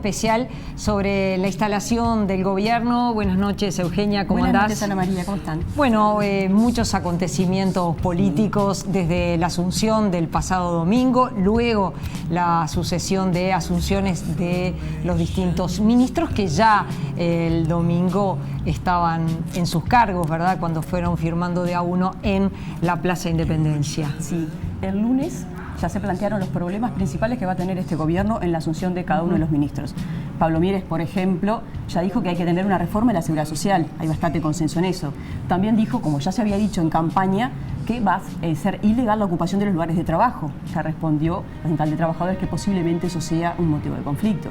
especial sobre la instalación del gobierno. Buenas noches, Eugenia, ¿cómo andás? Buenas noches, Ana María, ¿cómo están? Bueno, muchos acontecimientos políticos desde la asunción del pasado domingo, luego la sucesión de asunciones de los distintos ministros que ya el domingo estaban en sus cargos, ¿verdad? Cuando fueron firmando de a uno en la Plaza Independencia. Sí, el lunes ya se plantearon los problemas principales que va a tener este gobierno en la asunción de cada uno de los ministros. Pablo Mieres, por ejemplo, ya dijo que hay que tener una reforma de la seguridad social. Hay bastante consenso en eso. También dijo, como ya se había dicho en campaña, que va a ser ilegal la ocupación de los lugares de trabajo. Ya respondió la Central de Trabajadores que posiblemente eso sea un motivo de conflicto.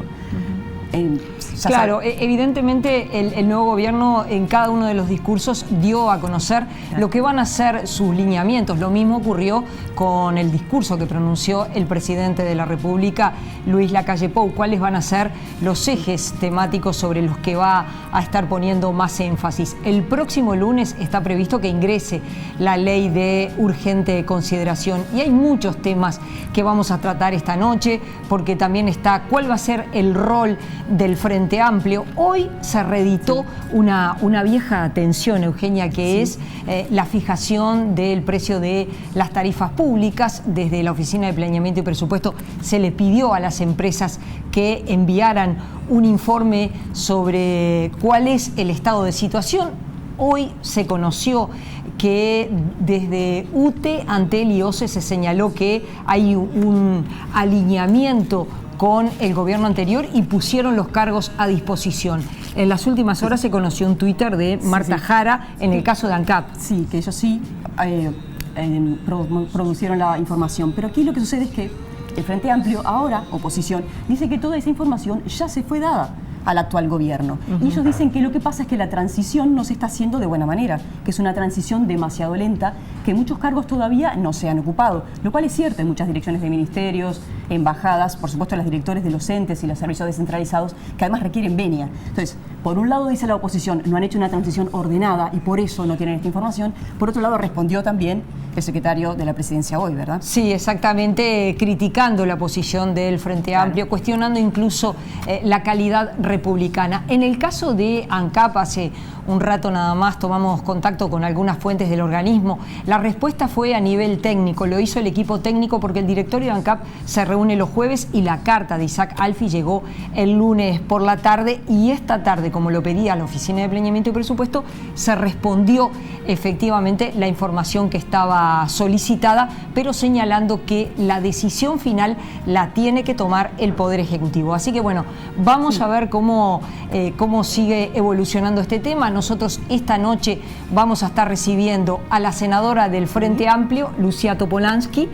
Claro, evidentemente el nuevo gobierno en cada uno de los discursos dio a conocer lo que van a ser sus lineamientos. Lo mismo ocurrió con el discurso que pronunció el presidente de la República, Luis Lacalle Pou. ¿Cuáles van a ser los ejes temáticos sobre los que va a estar poniendo más énfasis? El próximo lunes está previsto que ingrese la ley de urgente consideración y hay muchos temas que vamos a tratar esta noche, porque también está cuál va a ser el rol del Frente Amplio. Hoy se reeditó una vieja tensión, Eugenia, que es la fijación del precio de las tarifas públicas. Desde la Oficina de Planeamiento y Presupuesto se le pidió a las empresas que enviaran un informe sobre cuál es el estado de situación. Hoy se conoció que desde UTE, Antel y OCE se señaló que hay un alineamiento con el gobierno anterior y pusieron los cargos a disposición. En las últimas horas se conoció un Twitter de Marta Jara en el caso de ANCAP. Sí, que ellos sí producieron la información. Pero aquí lo que sucede es que el Frente Amplio, ahora oposición, dice que toda esa información ya se fue dada al actual gobierno. Y ellos dicen que lo que pasa es que la transición no se está haciendo de buena manera, que es una transición demasiado lenta, que muchos cargos todavía no se han ocupado, lo cual es cierto en muchas direcciones de ministerios, embajadas, por supuesto los directores de los entes y los servicios descentralizados, que además requieren venia. Entonces, por un lado dice la oposición, no han hecho una transición ordenada y por eso no tienen esta información. Por otro lado, respondió también el secretario de la presidencia hoy, ¿verdad? Sí, exactamente, criticando la posición del Frente Amplio, cuestionando incluso la calidad republicana. En el caso de ANCAP, hace un rato nada más tomamos contacto con algunas fuentes del organismo. La respuesta fue a nivel técnico, lo hizo el equipo técnico porque el directorio de ANCAP se reúne los jueves y la carta de Isaac Alfi llegó el lunes por la tarde y esta tarde, como lo pedía la Oficina de Planeamiento y Presupuesto, se respondió efectivamente la información que estaba solicitada, pero señalando que la decisión final la tiene que tomar el Poder Ejecutivo. Así que bueno, vamos a ver cómo sigue evolucionando este tema. Nosotros esta noche vamos a estar recibiendo a la senadora del Frente Amplio, Lucia Topolansky.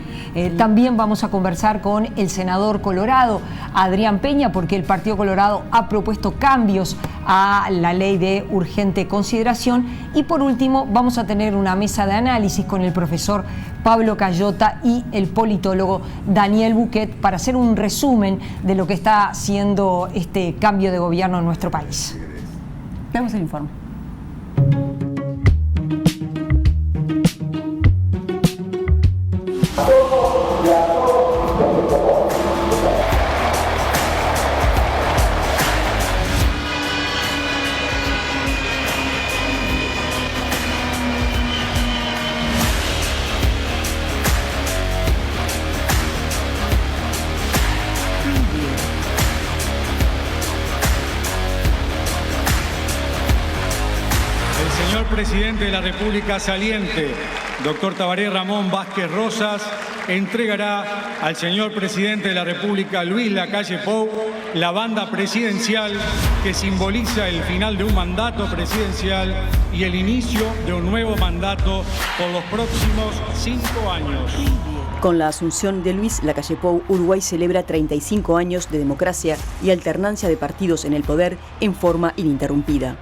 También vamos a conversar con el senador colorado, Adrián Peña, porque el Partido Colorado ha propuesto cambios a la ley de urgente consideración. Y por último, vamos a tener una mesa de análisis con el profesor Pablo Cayota y el politólogo Daniel Buquet para hacer un resumen de lo que está haciendo este cambio de gobierno en nuestro país. Veamos el informe. Presidente de la República saliente, doctor Tabaré Ramón Vázquez Rosas, entregará al señor presidente de la República, Luis Lacalle Pou, la banda presidencial que simboliza el final de un mandato presidencial y el inicio de un nuevo mandato por los próximos 5 años. Con la asunción de Luis Lacalle Pou, Uruguay celebra 35 años de democracia y alternancia de partidos en el poder en forma ininterrumpida.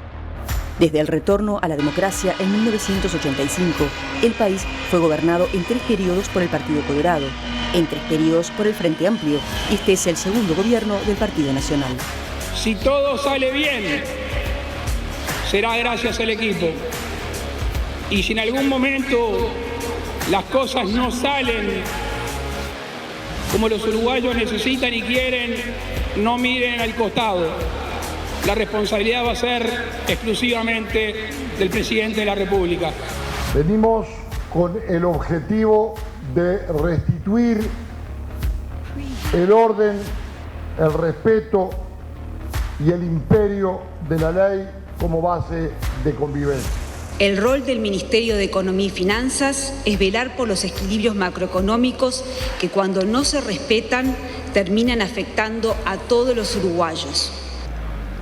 Desde el retorno a la democracia en 1985, el país fue gobernado en 3 periodos por el Partido Colorado, en 3 periodos por el Frente Amplio, y este es el segundo gobierno del Partido Nacional. Si todo sale bien, será gracias al equipo. Y si en algún momento las cosas no salen Como los uruguayos necesitan y quieren, no miren al costado. La responsabilidad va a ser exclusivamente del presidente de la República. Venimos con el objetivo de restituir el orden, el respeto y el imperio de la ley como base de convivencia. El rol del Ministerio de Economía y Finanzas es velar por los equilibrios macroeconómicos que, cuando no se respetan, terminan afectando a todos los uruguayos.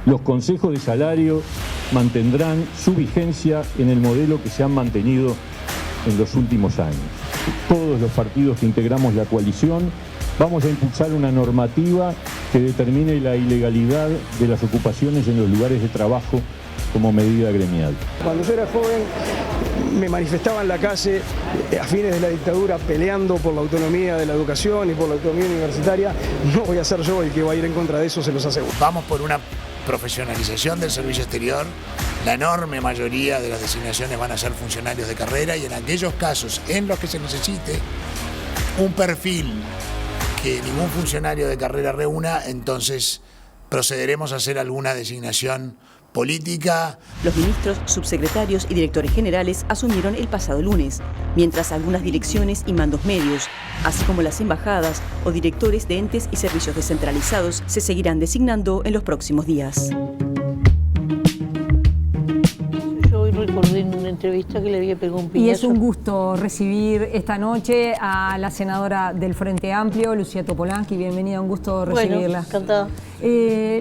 Los consejos de salario mantendrán su vigencia en el modelo que se han mantenido en los últimos años. Todos los partidos que integramos la coalición vamos a impulsar una normativa que determine la ilegalidad de las ocupaciones en los lugares de trabajo como medida gremial. Cuando yo era joven me manifestaba en la calle a fines de la dictadura peleando por la autonomía de la educación y por la autonomía universitaria. No voy a ser yo el que va a ir en contra de eso, se los aseguro. Vamos por una profesionalización del servicio exterior. La enorme mayoría de las designaciones van a ser funcionarios de carrera y en aquellos casos en los que se necesite un perfil que ningún funcionario de carrera reúna, entonces procederemos a hacer alguna designación política. Los ministros, subsecretarios y directores generales asumieron el pasado lunes, mientras algunas direcciones y mandos medios, así como las embajadas o directores de entes y servicios descentralizados, se seguirán designando en los próximos días. Yo hoy recordé en una entrevista que le había pegado un piñazo. Y es un gusto recibir esta noche a la senadora del Frente Amplio, Lucía Topolansky. Bienvenida, un gusto recibirla. Bueno, encantada.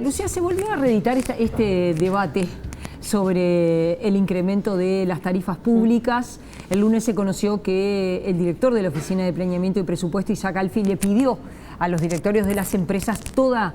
Lucía, se volvió a reeditar este debate sobre el incremento de las tarifas públicas. El lunes se conoció que el director de la Oficina de Planeamiento y Presupuesto, Isaac Alfi, le pidió a los directorios de las empresas toda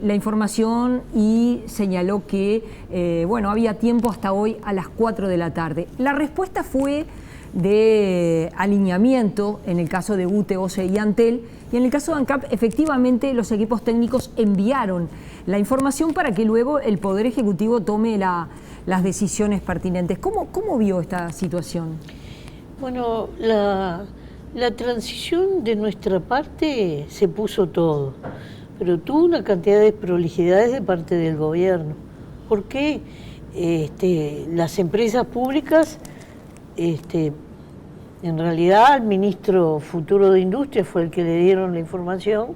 la información y señaló que bueno, había tiempo hasta hoy a las 4 de la tarde. La respuesta fue de alineamiento en el caso de UTE, OCE y Antel, y en el caso de ANCAP efectivamente los equipos técnicos enviaron la información para que luego el Poder Ejecutivo tome las decisiones pertinentes. ¿Cómo vio esta situación? Bueno, la transición de nuestra parte se puso todo, pero tuvo una cantidad de prolijidades de parte del gobierno. ¿Por qué? Las empresas públicas, en realidad al ministro futuro de Industria fue el que le dieron la información,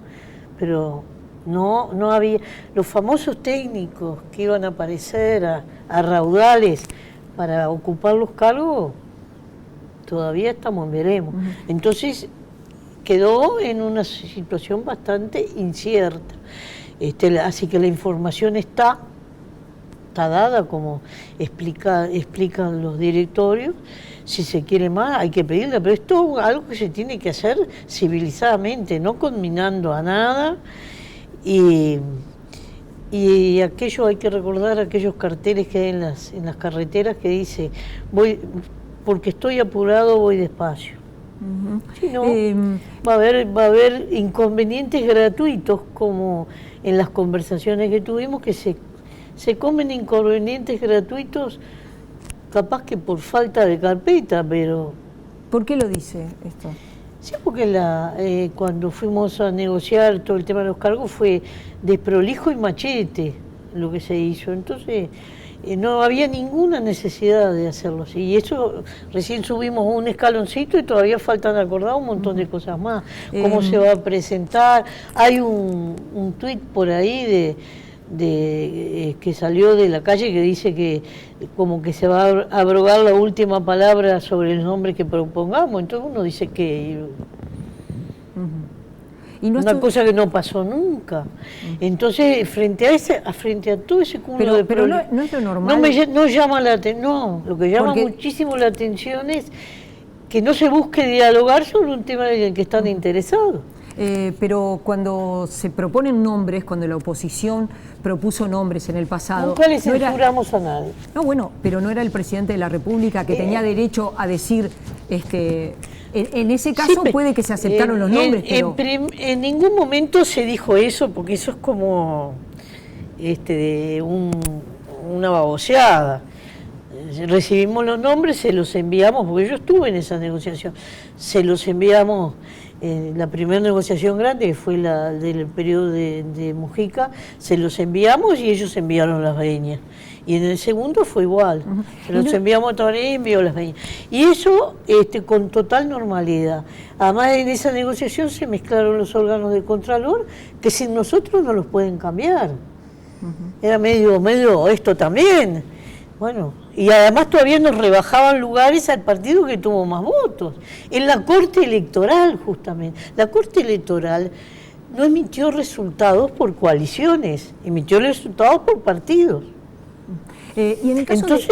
pero no había los famosos técnicos que iban a aparecer a raudales para ocupar los cargos. Todavía estamos en veremos. Entonces quedó en una situación bastante incierta. Así que la información está dada como explican los directorios. Si se quiere más hay que pedirla, pero esto es algo que se tiene que hacer civilizadamente, no conminando a nada. Y aquello hay que recordar aquellos carteles que hay en las carreteras que dice porque estoy apurado, voy despacio. Si no, va a haber inconvenientes gratuitos, como en las conversaciones que tuvimos, que se comen inconvenientes gratuitos, capaz que por falta de carpeta, pero... ¿Por qué lo dice esto? Sí, porque cuando fuimos a negociar todo el tema de los cargos fue desprolijo y machete lo que se hizo. Entonces no había ninguna necesidad de hacerlo así. Y eso recién subimos un escaloncito y todavía faltan acordar un montón de cosas más. ¿Cómo se va a presentar? Hay un tuit por ahí que salió de la calle que dice que como que se va a abrogar la última palabra sobre el nombre que propongamos. Entonces uno dice que y una cosa que no pasó nunca. Entonces frente a todo ese cúmulo de problemas, no es lo normal. No llama la atención. No, lo que llama muchísimo la atención es que no se busque dialogar sobre un tema en el que están interesados. Pero cuando se proponen nombres, cuando la oposición propuso nombres en el pasado... Nunca le censuramos a nadie. No, bueno, pero no era el presidente de la República que tenía derecho a decir... En ese caso sí, puede que se aceptaron los nombres, pero... En ningún momento se dijo eso, porque eso es como una baboseada. recibimos los nombres, se los enviamos, porque yo estuve en esa negociación, se los enviamos. La primera negociación grande, que fue la del periodo de Mujica, se los enviamos y ellos enviaron las venias. Y en el segundo fue igual. Se los enviamos a Tabaré y envió las venias. Y eso con total normalidad. Además, en esa negociación se mezclaron los órganos de Contralor, que sin nosotros no los pueden cambiar. Era medio esto también. Bueno, y además todavía nos rebajaban lugares al partido que tuvo más votos. En la Corte Electoral, justamente. La Corte Electoral no emitió resultados por coaliciones, emitió resultados por partidos. Y en el caso entonces,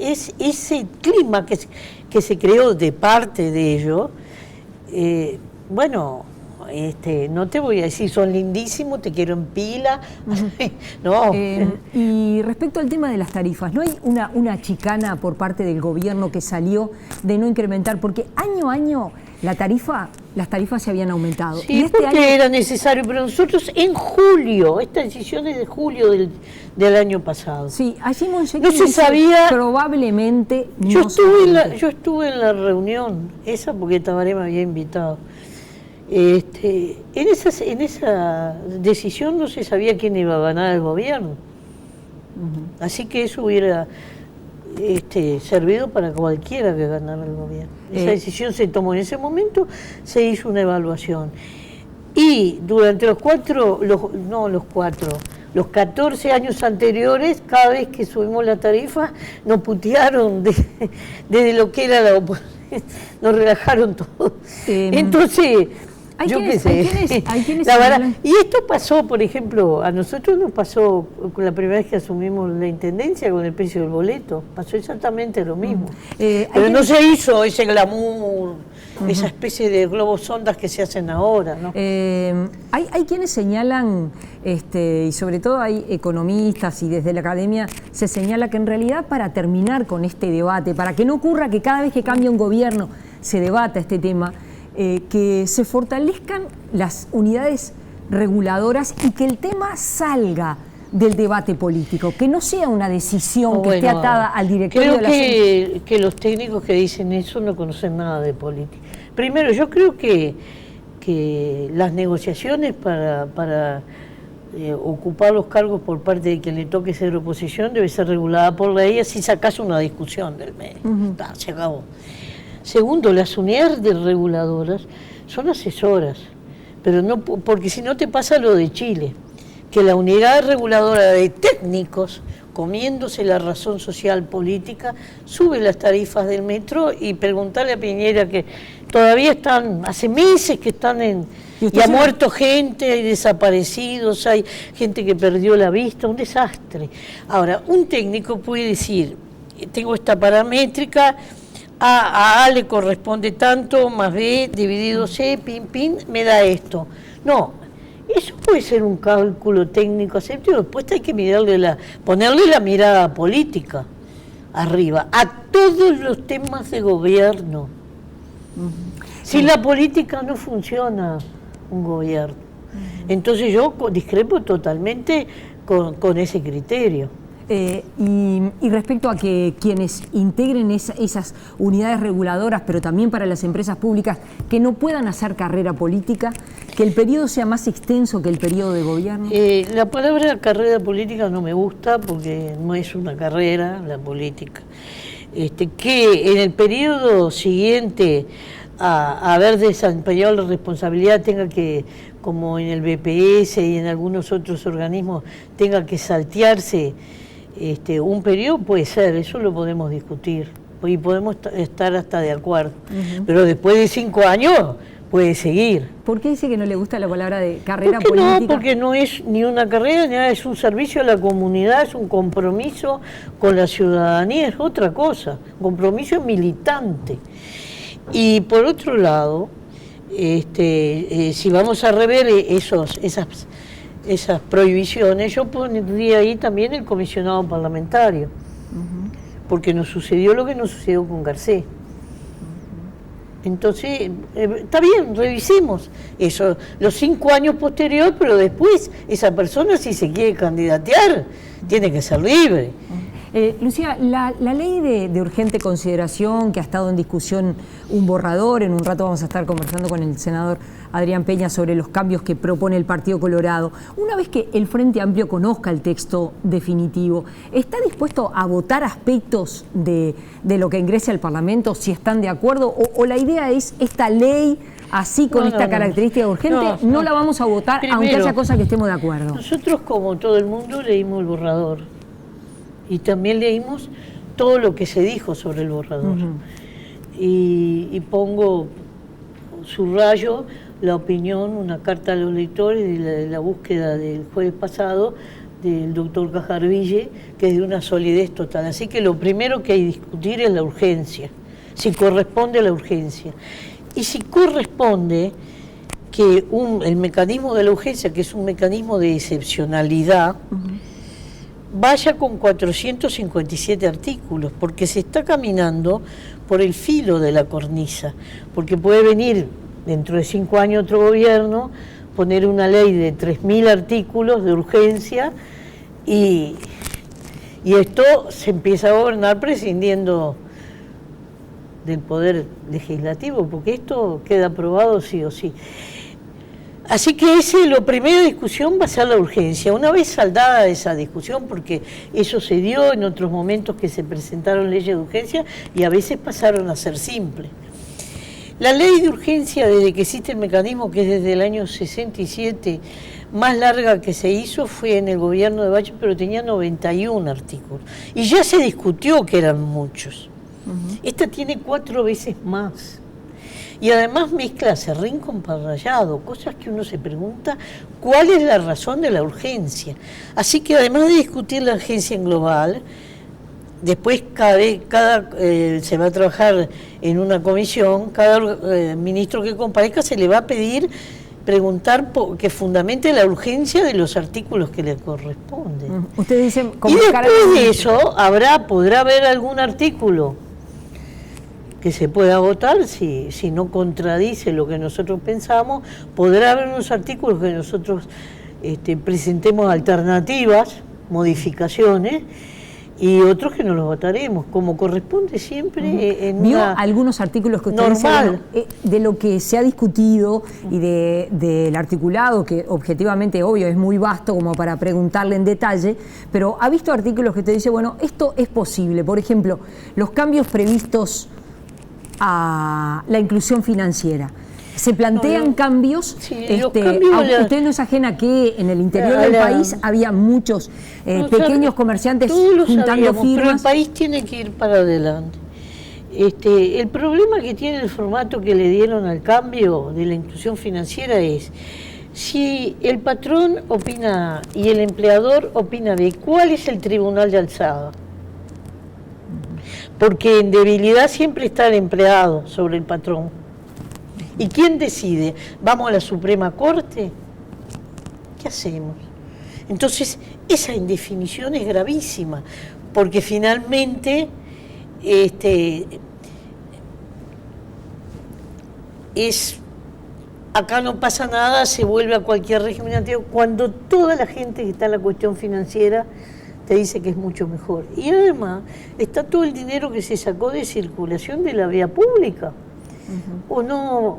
es ese clima que se creó de parte de ellos, bueno... no te voy a decir, son lindísimos, te quiero en pila. No. Y respecto al tema de las tarifas, ¿no hay una chicana por parte del gobierno que salió de no incrementar? Porque año a año las tarifas se habían aumentado. Sí, y porque era necesario, pero nosotros en julio, esta decisión es de julio del año pasado. Sí, allí Monseñor no se sabía. Probablemente yo estuve en la reunión, esa porque Tabaré me había invitado. En esa decisión no se sabía quién iba a ganar el gobierno. Así que eso hubiera servido para cualquiera que ganara el gobierno. Esa decisión se tomó en ese momento, se hizo una evaluación. Y durante los 14 años anteriores, cada vez que subimos la tarifa, nos putearon desde lo que era la oposición, nos relajaron todo. Entonces... Yo qué sé. La verdad, y esto pasó, por ejemplo, a nosotros nos pasó con la primera vez que asumimos la intendencia con el precio del boleto. Pasó exactamente lo mismo. Pero no se hizo ese glamour, esa especie de globos sondas que se hacen ahora, ¿no? Hay quienes señalan, y sobre todo hay economistas y desde la academia se señala que en realidad para terminar con este debate, para que no ocurra que cada vez que cambia un gobierno se debata este tema, que se fortalezcan las unidades reguladoras y que el tema salga del debate político, que no sea una decisión que esté atada al directorio de la Creo que los técnicos que dicen eso no conocen nada de política. Primero, yo creo que las negociaciones para ocupar los cargos por parte de quien le toque ser oposición debe ser regulada por ley, así sacas una discusión del medio. Se acabó. Segundo, las unidades reguladoras son asesoras, pero no, porque si no te pasa lo de Chile, que la unidad reguladora de técnicos, comiéndose la razón social política, sube las tarifas del metro y preguntarle a Piñera que todavía están, hace meses que están y ha muerto gente, hay desaparecidos, hay gente que perdió la vista, un desastre. Ahora, un técnico puede decir, tengo esta paramétrica, a A le corresponde tanto, más B dividido C, me da esto. No, eso puede ser un cálculo técnico aceptable, después hay que ponerle la mirada política arriba, a todos los temas de gobierno. Sin la política no funciona un gobierno. Entonces yo discrepo totalmente con ese criterio. Y respecto a que quienes integren esas unidades reguladoras, pero también para las empresas públicas, que no puedan hacer carrera política, que el periodo sea más extenso que el periodo de gobierno. La palabra carrera política no me gusta porque no es una carrera la política. Que en el periodo siguiente a haber desempeñado la responsabilidad tenga que, como en el BPS y en algunos otros organismos, tenga que saltearse un periodo, puede ser, eso lo podemos discutir y podemos estar hasta de acuerdo, pero después de 5 años puede seguir. ¿Por qué dice que no le gusta la palabra de carrera política? No, porque no es ni una carrera, ni nada, es un servicio a la comunidad, es un compromiso con la ciudadanía, es otra cosa, compromiso militante. Y por otro lado, si vamos a rever esas prohibiciones, yo pondría ahí también el comisionado parlamentario, porque nos sucedió lo que nos sucedió con Garcés. Entonces, está bien, revisemos eso, los 5 años posteriores, pero después esa persona, si se quiere candidatear, tiene que ser libre. Lucía, la ley de urgente consideración que ha estado en discusión, un borrador, en un rato vamos a estar conversando con el senador Adrián Peña sobre los cambios que propone el Partido Colorado. Una vez que el Frente Amplio conozca el texto definitivo, ¿está dispuesto a votar aspectos de lo que ingrese al Parlamento, si están de acuerdo? ¿O la idea es esta ley, así con esta característica urgente, no la vamos a votar, primero, aunque haya cosas que estemos de acuerdo? Nosotros, como todo el mundo, leímos el borrador y también leímos todo lo que se dijo sobre el borrador. Y pongo, subrayo la opinión, una carta a los lectores de la búsqueda del jueves pasado del doctor Cajarville, que es de una solidez total. Así que lo primero que hay que discutir es la urgencia, si corresponde a la urgencia. Y si corresponde que el mecanismo de la urgencia, que es un mecanismo de excepcionalidad, vaya con 457 artículos, porque se está caminando por el filo de la cornisa, porque puede venir dentro de 5 años otro gobierno, poner una ley de 3.000 artículos de urgencia y esto se empieza a gobernar prescindiendo del poder legislativo, porque esto queda aprobado sí o sí. Así que lo primera discusión va a ser la urgencia. Una vez saldada esa discusión, porque eso se dio en otros momentos que se presentaron leyes de urgencia y a veces pasaron a ser simples. La ley de urgencia, desde que existe el mecanismo, que es desde el año 67, más larga que se hizo fue en el gobierno de Bachelet, pero tenía 91 artículos. Y ya se discutió que eran muchos. Esta tiene 4 veces más. Y además mezcla aserrín con parrallado, cosas que uno se pregunta cuál es la razón de la urgencia. Así que además de discutir la urgencia en global, después se va a trabajar en una comisión, cada ministro que comparezca se le va a pedir preguntar que fundamente la urgencia de los artículos que le corresponden. Ustedes dicen, y después de eso podrá haber algún artículo que se pueda votar si no contradice lo que nosotros pensamos. Podrá haber unos artículos que nosotros presentemos alternativas, modificaciones, y otros que no los votaremos, como corresponde siempre en ¿Vio una algunos artículos que usted normal? De lo que se ha discutido y del articulado, que objetivamente, obvio, es muy vasto como para preguntarle en detalle, pero ¿ha visto artículos que usted dice, bueno, esto es posible? Por ejemplo, los cambios previstos a la inclusión financiera. ¿Se plantean cambios? Sí, usted no es ajena que en el interior del país había muchos pequeños comerciantes juntando firmas. Pero el país tiene que ir para adelante. El problema que tiene el formato que le dieron al cambio de la inclusión financiera es, si el patrón opina y el empleador opina B, ¿cuál es el tribunal de alzada? Porque en debilidad siempre está el empleado sobre el patrón. ¿Y quién decide? ¿Vamos a la Suprema Corte? ¿Qué hacemos? Entonces, esa indefinición es gravísima, porque finalmente acá no pasa nada, se vuelve a cualquier régimen antiguo, cuando toda la gente que está en la cuestión financiera te dice que es mucho mejor. Y además está todo el dinero que se sacó de circulación de la vía pública. ¿O no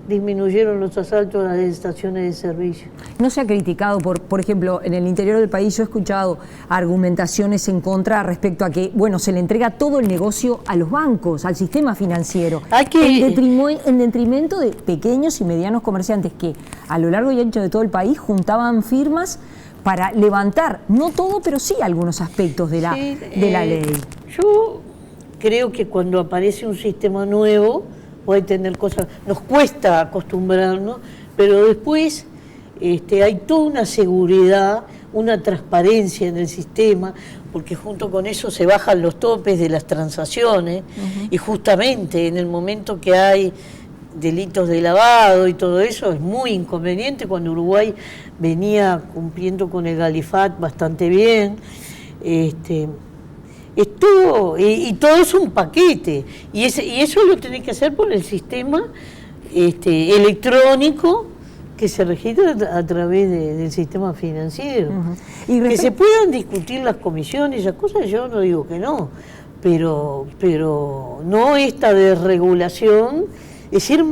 disminuyeron los asaltos a las estaciones de servicio? No se ha criticado, por ejemplo, en el interior del país yo he escuchado argumentaciones en contra respecto a que, bueno, se le entrega todo el negocio a los bancos, al sistema financiero, en detrimento de pequeños y medianos comerciantes que a lo largo y ancho de todo el país juntaban firmas para levantar, no todo, pero sí algunos aspectos de la ley. Yo creo que cuando aparece un sistema nuevo puede tener cosas, nos cuesta acostumbrarnos, pero después hay toda una seguridad, una transparencia en el sistema, porque junto con eso se bajan los topes de las transacciones, y justamente en el momento que hay delitos de lavado y todo eso es muy inconveniente, cuando Uruguay venía cumpliendo con el Galifat bastante bien. Todo es un paquete, y eso lo tenés que hacer por el sistema electrónico que se registran a través del sistema financiero. Y que se puedan discutir las comisiones, esas cosas, yo no digo que no, pero no esta desregulación. Es decir,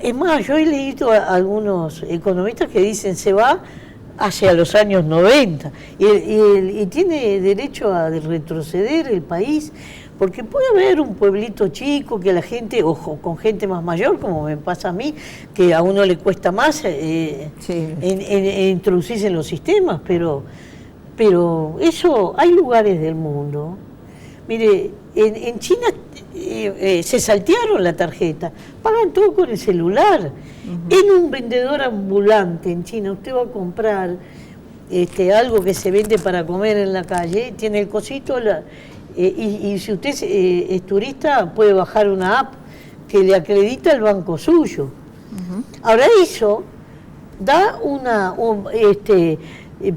es más, yo he leído a algunos economistas que dicen se va hacia los años 90 y tiene derecho a retroceder el país, porque puede haber un pueblito chico que la gente, ojo, con gente más mayor, como me pasa a mí, que a uno le cuesta más introducirse en los sistemas, pero eso, hay lugares del mundo. Mire, en China se saltearon la tarjeta, pagan todo con el celular. En un vendedor ambulante en China, usted va a comprar algo que se vende para comer en la calle, tiene el cosito, y si usted es turista, puede bajar una app que le acredita el banco suyo. Ahora eso da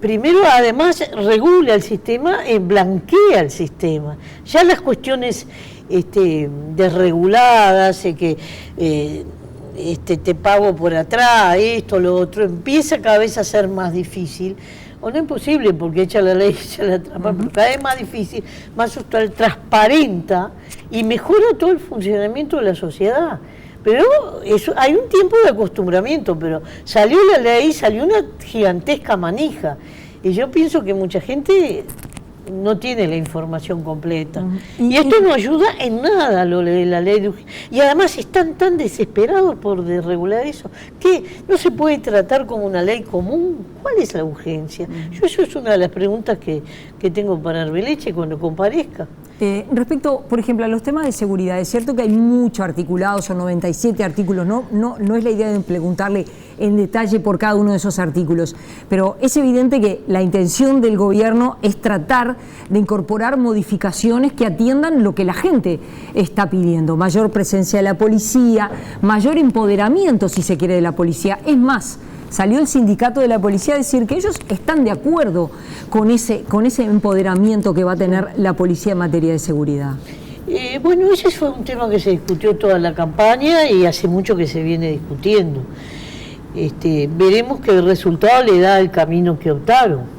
primero, además, regula el sistema, blanquea el sistema. Ya las cuestiones desreguladas, que te pago por atrás, esto, lo otro, empieza cada vez a ser más difícil. O no imposible, porque echa la ley, echa la trampa, pero cada vez más difícil, más transparenta y mejora todo el funcionamiento de la sociedad. Pero eso, hay un tiempo de acostumbramiento, pero salió la ley, salió una gigantesca manija. Y yo pienso que mucha gente no tiene la información completa. Y esto no ayuda en nada, lo de la ley de urgencia. Y además están tan desesperados por desregular eso, que no se puede tratar como una ley común. ¿Cuál es la urgencia? Yo, eso es una de las preguntas que tengo para Arbeleche cuando comparezca. Respecto, por ejemplo, a los temas de seguridad, es cierto que hay mucho articulado, son 97 artículos, no es la idea de preguntarle en detalle por cada uno de esos artículos, pero es evidente que la intención del gobierno es tratar de incorporar modificaciones que atiendan lo que la gente está pidiendo, mayor presencia de la policía, mayor empoderamiento, si se quiere, de la policía. Es más, salió el sindicato de la policía a decir que ellos están de acuerdo con ese empoderamiento que va a tener la policía en materia de seguridad. Bueno, ese fue un tema que se discutió toda la campaña y hace mucho que se viene discutiendo. Veremos qué resultado le da el camino que optaron.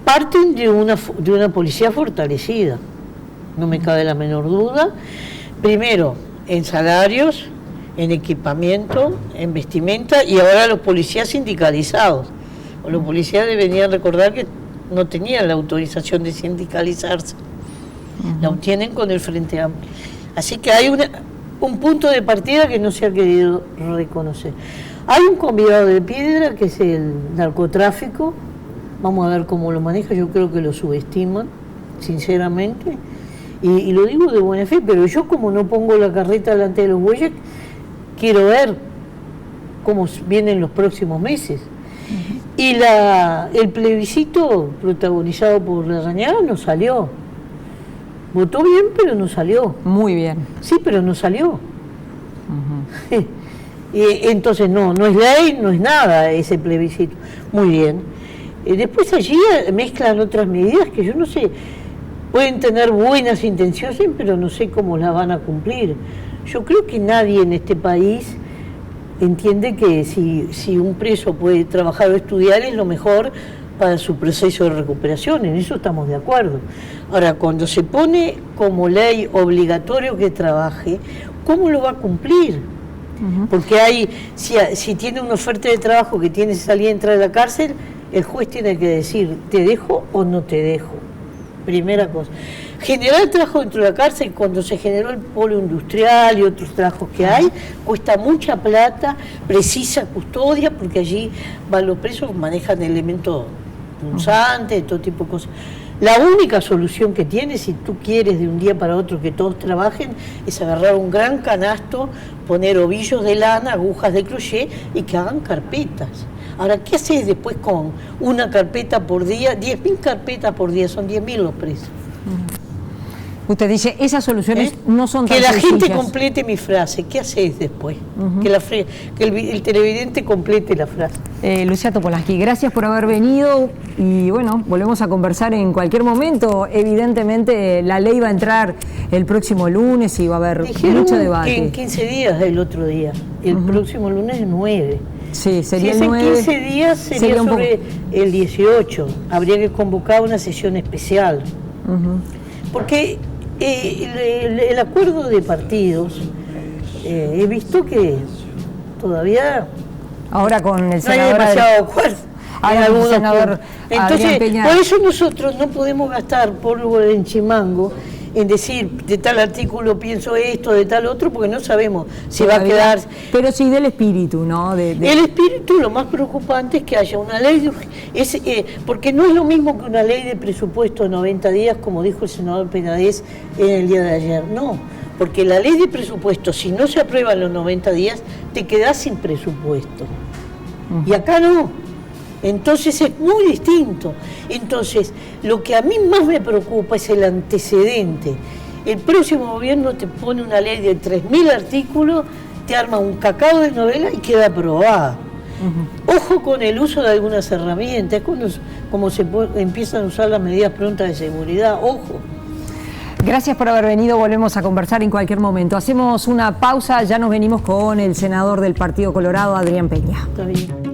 Parten de una policía fortalecida, no me cabe la menor duda. Primero, en salarios, en equipamiento, en vestimenta, y ahora los policías sindicalizados. Los policías deberían recordar que no tenían la autorización de sindicalizarse. La obtienen con el Frente Amplio. Así que hay un punto de partida que no se ha querido reconocer. Hay un convidado de piedra que es el narcotráfico. Vamos a ver cómo lo maneja. Yo creo que lo subestiman, sinceramente. Y lo digo de buena fe, pero yo, como no pongo la carreta delante de los bueyes, quiero ver cómo vienen los próximos meses. Y el plebiscito protagonizado por Larrañaga no salió. Votó bien, pero no salió. Muy bien. Sí, pero no salió. Entonces no es ley, no es nada ese plebiscito. Muy bien. Después allí mezclan otras medidas que yo no sé, pueden tener buenas intenciones, pero no sé cómo las van a cumplir. Yo creo que nadie en este país entiende que si un preso puede trabajar o estudiar es lo mejor para su proceso de recuperación, en eso estamos de acuerdo. Ahora, cuando se pone como ley obligatorio que trabaje, ¿cómo lo va a cumplir? Porque si tiene una oferta de trabajo que tiene salida y entrar a la cárcel, el juez tiene que decir, ¿te dejo o no te dejo? Primera cosa. Generar el trabajo dentro de la cárcel, cuando se generó el polo industrial y otros trabajos que hay, cuesta mucha plata, precisa custodia, porque allí los presos manejan elementos punzantes, todo tipo de cosas. La única solución que tienes, si tú quieres de un día para otro que todos trabajen, es agarrar un gran canasto, poner ovillos de lana, agujas de crochet y que hagan carpetas. Ahora, ¿qué haces después con una carpeta por día? 10.000 carpetas por día, son 10.000 los presos. Usted dice, esas soluciones no son tan sencillas. Que la gente sencillas. complete mi frase. ¿Qué haces después? Que el televidente complete la frase. Lucía Topolansky, gracias por haber venido y bueno, volvemos a conversar en cualquier momento. Evidentemente la ley va a entrar el próximo lunes y va a haber mucho debate. Que en 15 días del otro día. El próximo lunes es 9. Sí, sería si el es 9. en 15 días, sería sobre el 18. Habría que convocar una sesión especial. Porque el acuerdo de partidos, he visto que todavía ahora con el no hay senador demasiado acuerdo. Ahora el senador Entonces, Peña. por eso nosotros no podemos gastar polvo en chimango en decir de tal artículo pienso esto, de tal otro, porque no sabemos si va a quedar. Pero sí del espíritu, ¿no? El espíritu, lo más preocupante es que haya una ley, porque no es lo mismo que una ley de presupuesto de 90 días, como dijo el senador Penades en el día de ayer. No, porque la ley de presupuesto, si no se aprueba en los 90 días, te quedás sin presupuesto. Y acá no. Entonces es muy distinto. Entonces, lo que a mí más me preocupa es el antecedente. El próximo gobierno te pone una ley de 3.000 artículos, te arma un cacao de novela y queda aprobada. Ojo con el uso de algunas herramientas, como empiezan a usar las medidas prontas de seguridad, ojo. Gracias por haber venido, volvemos a conversar en cualquier momento. Hacemos una pausa, ya nos venimos con el senador del Partido Colorado, Adrián Peña. Está bien.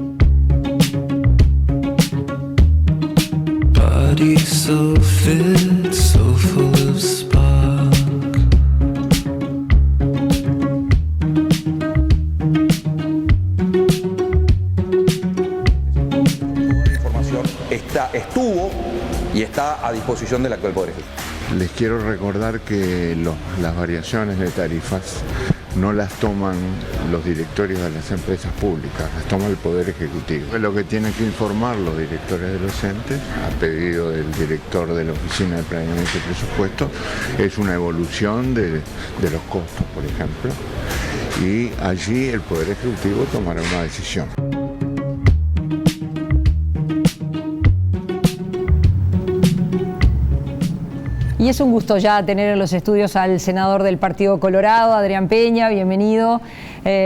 So fit, so full of spark. La información estuvo y está a disposición del actual Poder Ejecutivo. Les quiero recordar que las variaciones de tarifas no las toman los directorios de las empresas públicas, las toma el Poder Ejecutivo. Lo que tienen que informar los directores de los entes, a pedido del director de la Oficina de Planeamiento y Presupuesto, es una evolución de los costos, por ejemplo, y allí el Poder Ejecutivo tomará una decisión. Y es un gusto ya tener en los estudios al senador del Partido Colorado, Adrián Peña, bienvenido.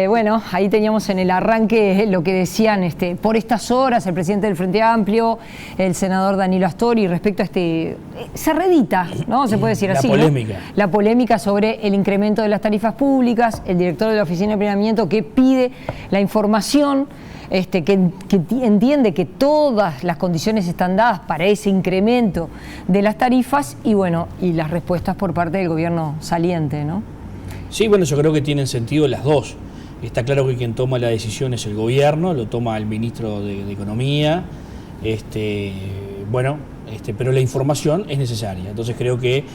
Bueno, ahí teníamos en el arranque lo que decían por estas horas el presidente del Frente Amplio, el senador Danilo Astori, respecto a se reedita, ¿no? Se puede decir así. La polémica sobre el incremento de las tarifas públicas, el director de la Oficina de Planeamiento que pide la información, que entiende que todas las condiciones están dadas para ese incremento de las tarifas y bueno, y las respuestas por parte del gobierno saliente, ¿no? Sí, bueno, yo creo que tienen sentido las dos. Está claro que quien toma la decisión es el gobierno, lo toma el ministro de Economía, pero la información es necesaria. Entonces creo que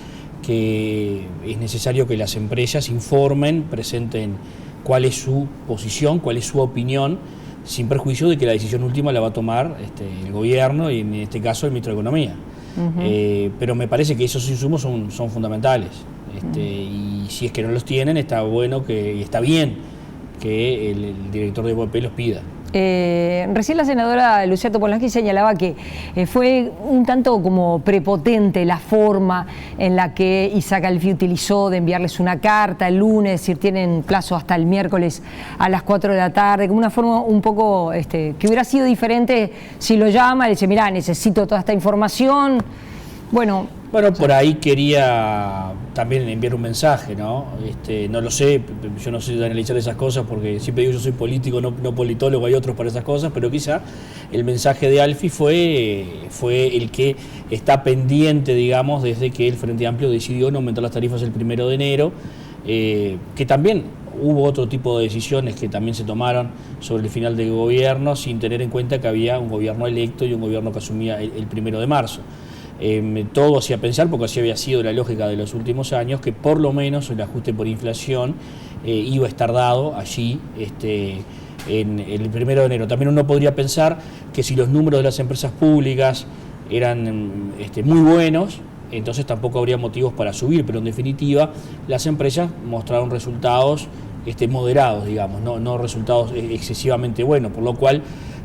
es necesario que las empresas informen, presenten cuál es su posición, cuál es su opinión, sin perjuicio de que la decisión última la va a tomar el gobierno y en este caso el ministro de Economía. Pero me parece que esos insumos son fundamentales. Y si es que no los tienen, está bueno y está bien que el director de OPP los pida. Recién la senadora Lucía Topolansky señalaba que fue un tanto como prepotente la forma en la que Isaac Alfi utilizó de enviarles una carta el lunes, es decir, tienen plazo hasta el miércoles a las 4 de la tarde, como una forma un poco que hubiera sido diferente si lo llama, le dice, mirá, necesito toda esta información. Bueno, por ahí quería también enviar un mensaje, ¿no? No lo sé, yo no sé analizar esas cosas porque siempre digo yo soy político, no politólogo, hay otros para esas cosas, pero quizá el mensaje de Alfi fue el que está pendiente, digamos, desde que el Frente Amplio decidió no aumentar las tarifas el 1 de enero, que también hubo otro tipo de decisiones que también se tomaron sobre el final del gobierno sin tener en cuenta que había un gobierno electo y un gobierno que asumía el 1 de marzo. Todo hacía pensar, porque así había sido la lógica de los últimos años, que por lo menos el ajuste por inflación iba a estar dado allí en el 1 de enero. También uno podría pensar que si los números de las empresas públicas eran muy buenos, entonces tampoco habría motivos para subir, pero en definitiva las empresas mostraron resultados moderados, digamos, no resultados excesivamente buenos, por lo cual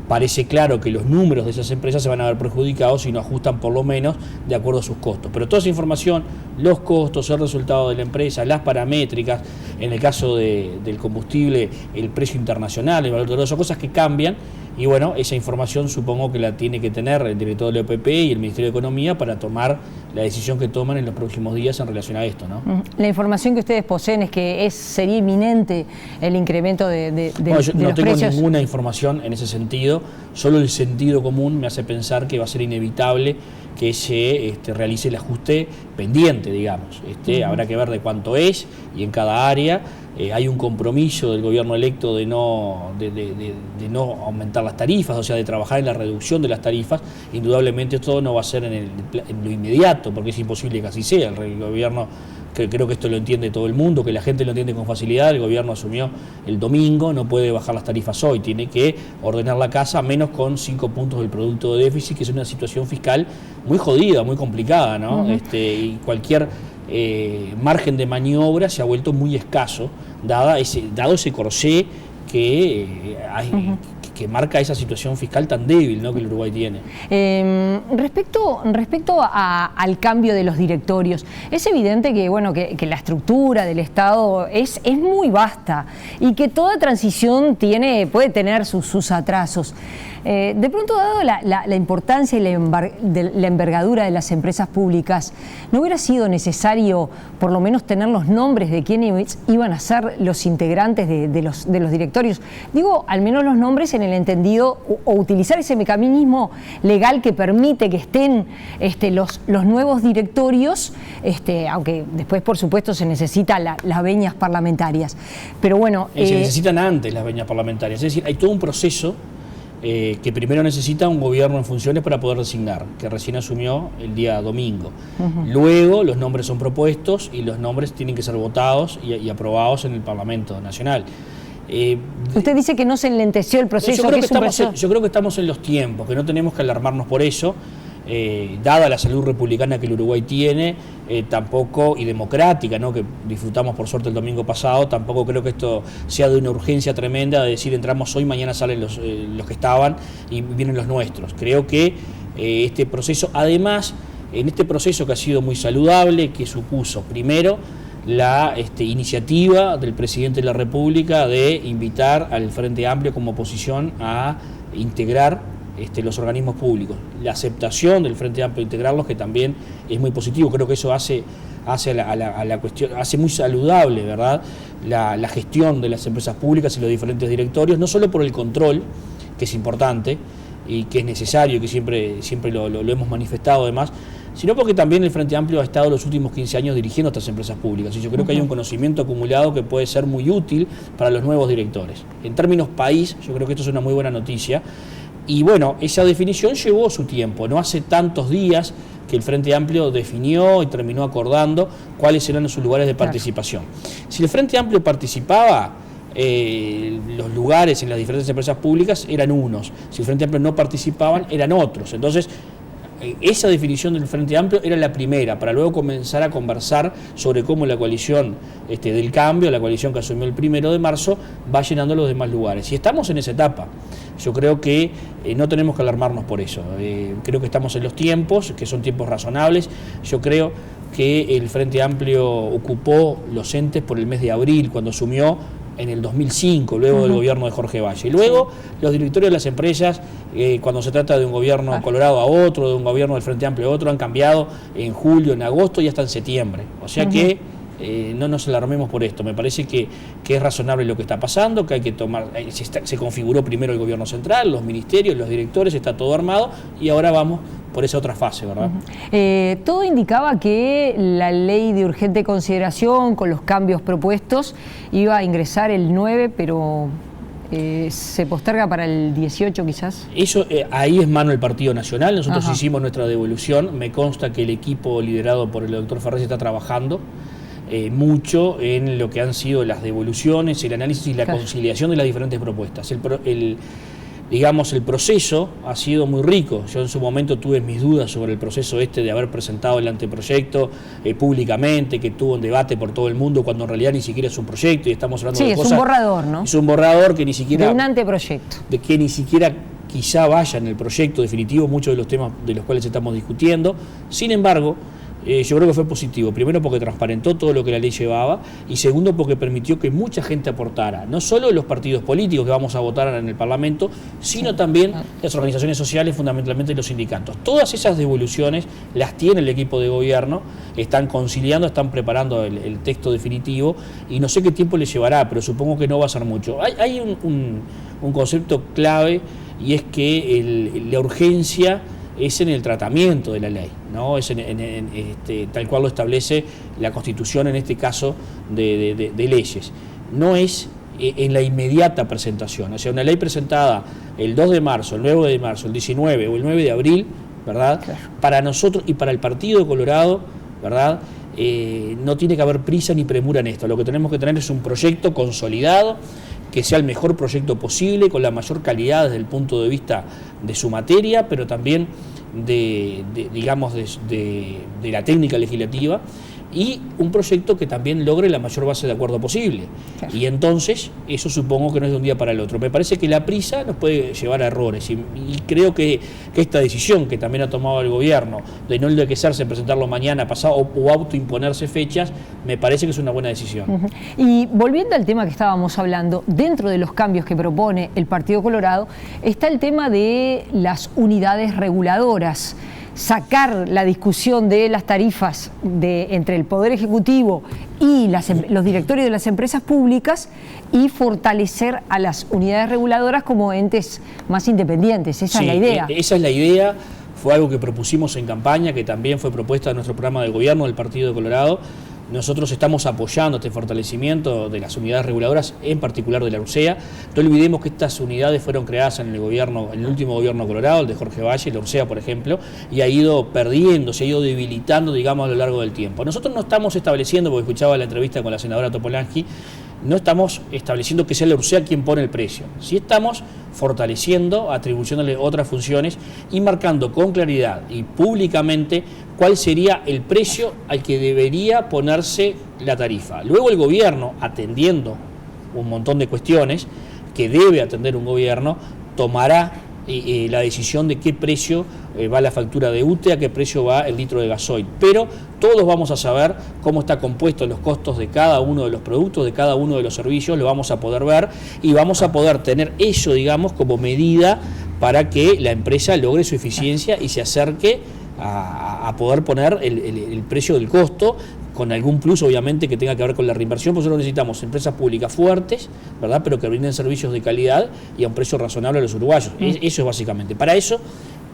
parece claro que los números de esas empresas se van a ver perjudicados si no ajustan por lo menos de acuerdo a sus costos. Pero toda esa información, los costos, el resultado de la empresa, las paramétricas, en el caso del combustible, el precio internacional, el valor de oro, son cosas que cambian. Y bueno, esa información supongo que la tiene que tener el director de la OPP y el Ministerio de Economía para tomar la decisión que toman en los próximos días en relación a esto, ¿no? La información que ustedes poseen es que sería inminente el incremento de Bueno, yo no los tengo precios. ninguna información en ese sentido, solo el sentido común me hace pensar que va a ser inevitable que se realice el ajuste pendiente, digamos. Habrá que ver de cuánto es y en cada área. Hay un compromiso del gobierno electo de no aumentar las tarifas, o sea, de trabajar en la reducción de las tarifas. Indudablemente esto no va a ser en lo inmediato, porque es imposible que así sea. El gobierno, creo que esto lo entiende todo el mundo, que la gente lo entiende con facilidad. El gobierno asumió el domingo, no puede bajar las tarifas hoy, tiene que ordenar la casa menos con 5 puntos del producto de déficit, que es una situación fiscal muy jodida, muy complicada, ¿no? Y cualquier margen de maniobra se ha vuelto muy escaso, dado ese corsé que marca esa situación fiscal tan débil, ¿no?, que el Uruguay tiene. Respecto al cambio de los directorios, es evidente que, bueno, que la estructura del Estado es muy vasta y que toda transición puede tener sus atrasos. De pronto, dado la importancia y la envergadura de las empresas públicas, ¿no hubiera sido necesario por lo menos tener los nombres de quienes iban a ser los integrantes de los directorios? Digo, al menos los nombres en el entendido, o utilizar ese mecanismo legal que permite que estén los nuevos directorios, aunque después, por supuesto, se necesitan las veñas parlamentarias. Pero bueno... se necesitan antes las veñas parlamentarias, es decir, hay todo un proceso que primero necesita un gobierno en funciones para poder designar, que recién asumió el día domingo. Luego los nombres son propuestos y los nombres tienen que ser votados y aprobados en el Parlamento Nacional. Usted dice que no se enlenteció el proceso. Yo creo que estamos en los tiempos, que no tenemos que alarmarnos por eso. Dada la salud republicana que el Uruguay tiene, tampoco, y democrática, ¿no?, que disfrutamos por suerte el domingo pasado, tampoco creo que esto sea de una urgencia tremenda de decir entramos hoy, mañana salen los que estaban y vienen los nuestros. Creo que este proceso, además, en este proceso que ha sido muy saludable, que supuso primero la iniciativa del presidente de la República de invitar al Frente Amplio como oposición a integrar los organismos públicos, la aceptación del Frente Amplio de integrarlos, que también es muy positivo. Creo que eso hace la cuestión, hace muy saludable, ¿verdad?, la gestión de las empresas públicas y los diferentes directorios, no solo por el control, que es importante y que es necesario, que siempre lo hemos manifestado además, sino porque también el Frente Amplio ha estado los últimos 15 años dirigiendo estas empresas públicas, y yo creo que hay un conocimiento acumulado que puede ser muy útil para los nuevos directores. En términos país, yo creo que esto es una muy buena noticia. Y bueno, esa definición llevó su tiempo. No hace tantos días que el Frente Amplio definió y terminó acordando cuáles eran sus lugares de participación. Si el Frente Amplio participaba, los lugares en las diferentes empresas públicas eran unos. Si el Frente Amplio no participaban, eran otros. Entonces, esa definición del Frente Amplio era la primera, para luego comenzar a conversar sobre cómo la coalición del cambio, la coalición que asumió el 1 de marzo, va llenando los demás lugares. Y estamos en esa etapa. Yo creo que no tenemos que alarmarnos por eso. Creo que estamos en los tiempos, que son tiempos razonables. Yo creo que el Frente Amplio ocupó los entes por el mes de abril, cuando asumió en el 2005, luego del gobierno de Jorge Valle. Y luego los directorios de las empresas, cuando se trata de un gobierno Colorado a otro, de un gobierno del Frente Amplio a otro, han cambiado en julio, en agosto y hasta en septiembre. O sea que no nos alarmemos por esto. Me parece que es razonable lo que está pasando, que hay que tomar... Se configuró primero el gobierno central, los ministerios, los directores, está todo armado, y ahora vamos por esa otra fase, ¿verdad? Todo indicaba que la ley de urgente consideración, con los cambios propuestos, iba a ingresar el 9, pero se posterga para el 18 quizás. Eso ahí es mano del Partido Nacional. Nosotros hicimos nuestra devolución. Me consta que el equipo liderado por el doctor Ferrez está trabajando mucho en lo que han sido las devoluciones, el análisis y la conciliación de las diferentes propuestas. Digamos, el proceso ha sido muy rico. Yo en su momento tuve mis dudas sobre el proceso de haber presentado el anteproyecto públicamente, que tuvo un debate por todo el mundo, cuando en realidad ni siquiera es un proyecto y estamos hablando de cosas... Sí, es un borrador, ¿no? Es un borrador que ni siquiera... De un anteproyecto. De que ni siquiera quizá vaya en el proyecto definitivo muchos de los temas de los cuales estamos discutiendo. Sin embargo, Yo creo que fue positivo, primero porque transparentó todo lo que la ley llevaba y segundo porque permitió que mucha gente aportara, no solo los partidos políticos que vamos a votar en el Parlamento, sino también las organizaciones sociales, fundamentalmente los sindicatos. Todas esas devoluciones las tiene el equipo de gobierno, están conciliando, están preparando el texto definitivo y no sé qué tiempo les llevará, pero supongo que no va a ser mucho. Hay un concepto clave y es que la urgencia es en el tratamiento de la ley, ¿no? Es tal cual lo establece la Constitución, en este caso de leyes. No es en la inmediata presentación, o sea, una ley presentada el 2 de marzo, el 9 de marzo, el 19 o el 9 de abril, ¿verdad? Claro. Para nosotros y para el Partido Colorado, ¿verdad? No tiene que haber prisa ni premura en esto. Lo que tenemos que tener es un proyecto consolidado, que sea el mejor proyecto posible, con la mayor calidad desde el punto de vista de su materia, pero también de la técnica legislativa, y un proyecto que también logre la mayor base de acuerdo posible. Claro. Y entonces, eso supongo que no es de un día para el otro. Me parece que la prisa nos puede llevar a errores, y creo que esta decisión que también ha tomado el gobierno, de no enloquecerse en presentarlo mañana, pasado, o autoimponerse fechas, me parece que es una buena decisión. Y volviendo al tema que estábamos hablando, dentro de los cambios que propone el Partido Colorado, está el tema de las unidades reguladoras. Sacar la discusión de las tarifas entre el Poder Ejecutivo y los directorios de las empresas públicas y fortalecer a las unidades reguladoras como entes más independientes. Esa es la idea. Esa es la idea. Fue algo que propusimos en campaña, que también fue propuesta en nuestro programa de gobierno del Partido Colorado. Nosotros estamos apoyando este fortalecimiento de las unidades reguladoras, en particular de la URSEA. No olvidemos que estas unidades fueron creadas en el último gobierno colorado, el de Jorge Valle, la URSEA, por ejemplo, y ha ido perdiendo, se ha ido debilitando, digamos, a lo largo del tiempo. Nosotros no estamos estableciendo, porque escuchaba la entrevista con la senadora Topolansky, no estamos estableciendo que sea la URSEA quien pone el precio. Sí estamos fortaleciendo, atribuyéndole otras funciones y marcando con claridad y públicamente cuál sería el precio al que debería ponerse la tarifa. Luego el gobierno, atendiendo un montón de cuestiones que debe atender un gobierno, tomará la decisión de qué precio va la factura de UTE, a qué precio va el litro de gasoil. Pero todos vamos a saber cómo está compuesto los costos de cada uno de los productos, de cada uno de los servicios, lo vamos a poder ver y vamos a poder tener eso, digamos, como medida para que la empresa logre su eficiencia y se acerque a poder poner el precio del costo, con algún plus obviamente que tenga que ver con la reinversión. Por eso necesitamos empresas públicas fuertes, ¿verdad?, pero que brinden servicios de calidad y a un precio razonable a los uruguayos. Eso es básicamente. Para eso,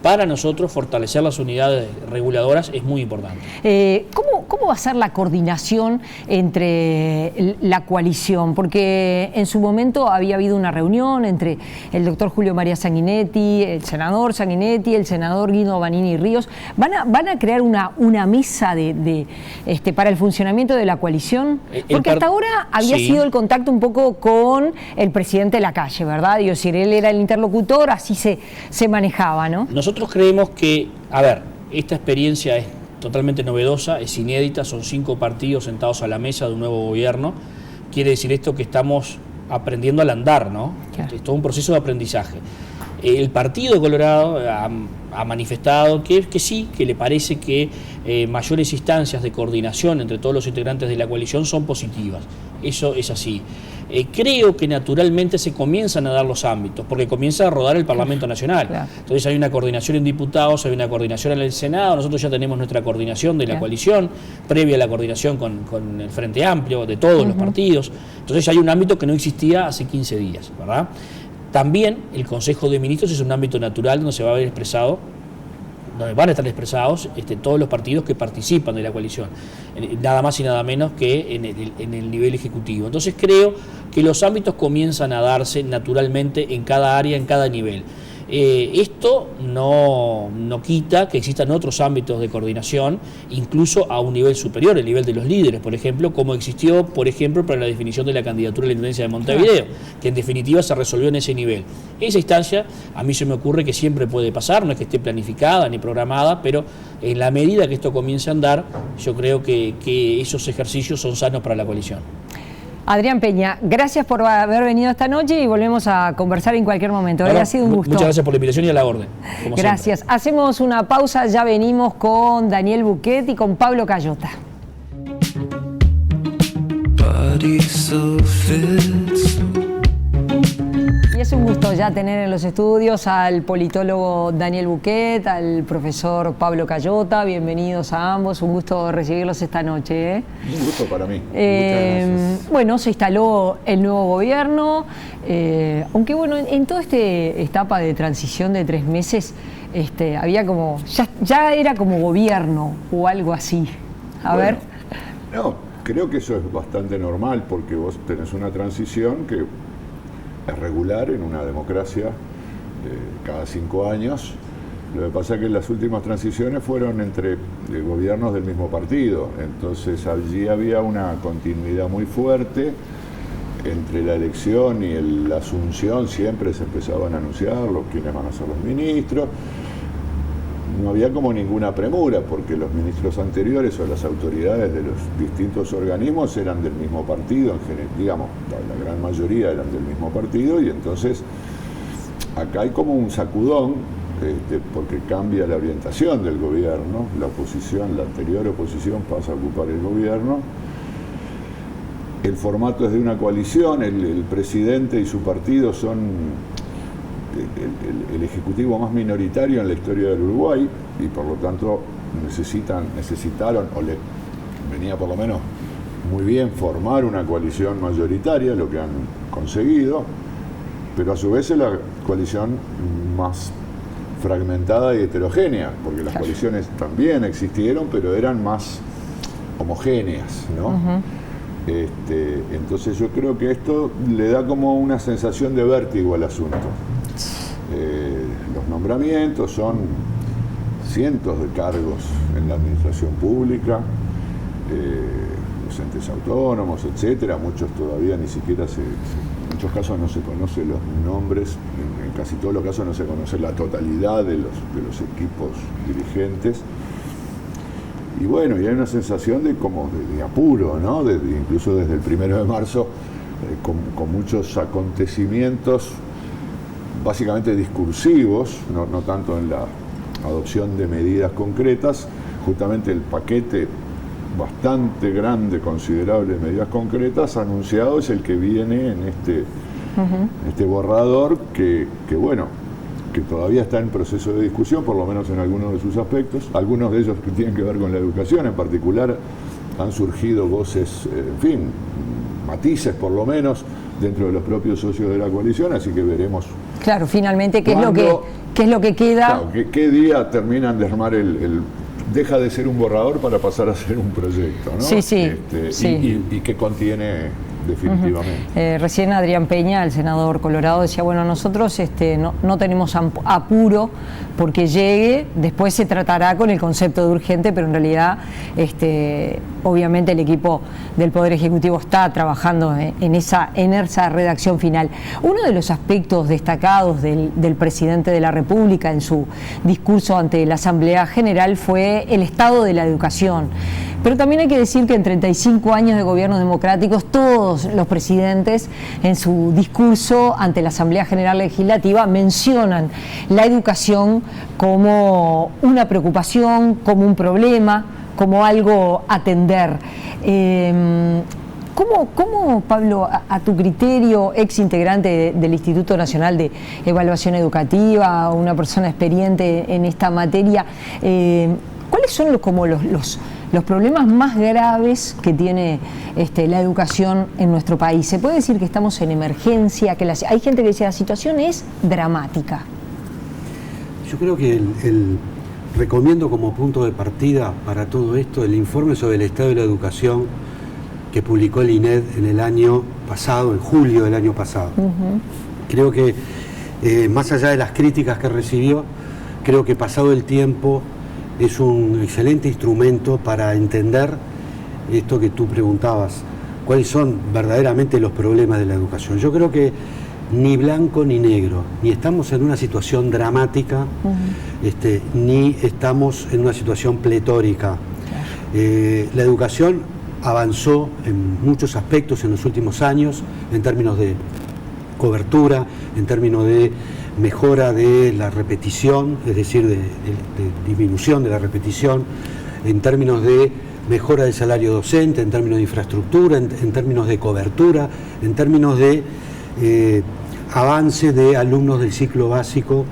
para nosotros, fortalecer las unidades reguladoras es muy importante. ¿Cómo va a ser la coordinación entre la coalición? Porque en su momento había habido una reunión entre el doctor Julio María Sanguinetti, el senador Sanguinetti, el senador Guido Vanini Ríos. ¿Van a crear una mesa para el funcionamiento de la coalición? Porque hasta ahora había sido el contacto un poco con el presidente Lacalle, ¿verdad? Digo, si él era el interlocutor, así se manejaba, ¿no? Nosotros creemos que, esta experiencia es totalmente novedosa, es inédita, son 5 partidos sentados a la mesa de un nuevo gobierno. Quiere decir esto que estamos aprendiendo al andar, ¿no? Claro. Es todo un proceso de aprendizaje. El Partido Colorado ha manifestado que sí, que le parece que mayores instancias de coordinación entre todos los integrantes de la coalición son positivas. Eso es así. Creo que naturalmente se comienzan a dar los ámbitos, porque comienza a rodar el Parlamento Nacional. Claro. Entonces hay una coordinación en diputados, hay una coordinación en el Senado, nosotros ya tenemos nuestra coordinación de la coalición, previa a la coordinación con el Frente Amplio, de todos los partidos. Entonces hay un ámbito que no existía hace 15 días, ¿verdad? También el Consejo de Ministros es un ámbito natural donde se va a ver expresado, donde van a estar expresados todos los partidos que participan de la coalición, nada más y nada menos que en el nivel ejecutivo. Entonces creo que los ámbitos comienzan a darse naturalmente en cada área, en cada nivel. Esto no quita que existan otros ámbitos de coordinación, incluso a un nivel superior, el nivel de los líderes, por ejemplo, como existió, por ejemplo, para la definición de la candidatura a la Intendencia de Montevideo, que en definitiva se resolvió en ese nivel. Esa instancia, a mí se me ocurre que siempre puede pasar, no es que esté planificada ni programada, pero en la medida que esto comience a andar, yo creo que esos ejercicios son sanos para la coalición. Adrián Peña, gracias por haber venido esta noche y volvemos a conversar en cualquier momento. Ha sido un gusto. Muchas gracias por la invitación y a la orden. Gracias. Siempre. Hacemos una pausa, ya venimos con Daniel Buquet y con Pablo Cayota. Y es un gusto ya tener en los estudios al politólogo Daniel Buquet, al profesor Pablo Cayota. Bienvenidos a ambos, un gusto recibirlos esta noche. Un gusto para mí. Muchas gracias. Bueno, se instaló el nuevo gobierno, aunque bueno, en toda esta etapa de transición de 3 meses, había como, ya era como gobierno o algo así. A ver. No, creo que eso es bastante normal porque vos tenés una transición que es regular en una democracia cada 5 años. Lo que pasa es que las últimas transiciones fueron entre gobiernos del mismo partido, entonces allí había una continuidad muy fuerte entre la elección y la asunción. Siempre se empezaban a anunciar quiénes van a ser los ministros. No había como ninguna premura porque los ministros anteriores o las autoridades de los distintos organismos eran del mismo partido, en general, digamos, la gran mayoría eran del mismo partido, y entonces acá hay como un sacudón porque cambia la orientación del gobierno, la oposición, la anterior oposición pasa a ocupar el gobierno. El formato es de una coalición, el presidente y su partido son el ejecutivo más minoritario en la historia del Uruguay y por lo tanto necesitaron, o le venía por lo menos muy bien formar una coalición mayoritaria, lo que han conseguido, pero a su vez es la coalición más fragmentada y heterogénea, porque las coaliciones también existieron, pero eran más homogéneas, ¿no? Entonces yo creo que esto le da como una sensación de vértigo al asunto. Los nombramientos son cientos de cargos en la administración pública, los entes autónomos, etcétera. Muchos todavía ni siquiera en muchos casos no se conocen los nombres, en casi todos los casos no se conoce la totalidad de los equipos dirigentes. Y bueno, y hay una sensación de apuro, ¿no? Incluso desde el 1 de marzo, con muchos acontecimientos básicamente discursivos, no tanto en la adopción de medidas concretas. Justamente el paquete bastante grande, considerable de medidas concretas anunciado es el que viene en este borrador que todavía está en proceso de discusión, por lo menos en algunos de sus aspectos. Algunos de ellos que tienen que ver con la educación en particular, han surgido voces, en fin, matices por lo menos dentro de los propios socios de la coalición, así que veremos. Claro, finalmente, ¿qué es lo que queda? Claro, ¿qué día terminan de armar deja de ser un borrador para pasar a ser un proyecto, ¿no? Sí, sí. Y que contiene definitivamente. Recién Adrián Peña, el senador colorado, decía, bueno, nosotros no tenemos apuro porque llegue, después se tratará con el concepto de urgente, pero en realidad obviamente el equipo del Poder Ejecutivo está trabajando en esa redacción final. Uno de los aspectos destacados del presidente de la República en su discurso ante la Asamblea General fue el estado de la educación. Pero también hay que decir que en 35 años de gobiernos democráticos, todos los presidentes en su discurso ante la Asamblea General Legislativa mencionan la educación como una preocupación, como un problema, como algo a atender. ¿Cómo, Pablo, a tu criterio, ex integrante del Instituto Nacional de Evaluación Educativa, una persona experiente en esta materia, cuáles son los problemas más graves que tiene la educación en nuestro país? ¿Se puede decir que estamos en emergencia? Hay gente que dice que la situación es dramática. Yo creo que recomiendo como punto de partida para todo esto el informe sobre el estado de la educación que publicó el INED en el año pasado, en julio del año pasado. Creo que más allá de las críticas que recibió, creo que pasado el tiempo es un excelente instrumento para entender esto que tú preguntabas, cuáles son verdaderamente los problemas de la educación. Yo creo que ni blanco ni negro, ni estamos en una situación dramática, ni estamos en una situación pletórica. La educación avanzó en muchos aspectos en los últimos años, en términos de cobertura, en términos de mejora de la repetición, es decir, de disminución de la repetición, en términos de mejora del salario docente, en términos de infraestructura, en términos de cobertura, en términos de avance de alumnos del ciclo básico,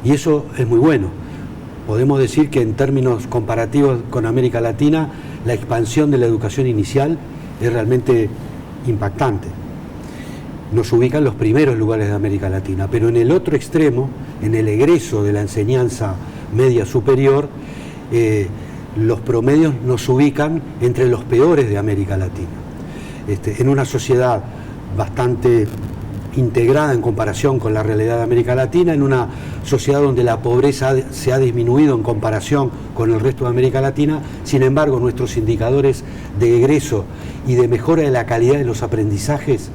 y eso es muy bueno. Podemos decir que en términos comparativos con América Latina, la expansión de la educación inicial es realmente impactante. Nos ubica en los primeros lugares de América Latina, pero en el otro extremo, en el egreso de la enseñanza media superior, los promedios nos ubican entre los peores de América Latina. En una sociedad bastante integrada en comparación con la realidad de América Latina, en una sociedad donde la pobreza se ha disminuido en comparación con el resto de América Latina. Sin embargo, nuestros indicadores de egreso y de mejora de la calidad de los aprendizajes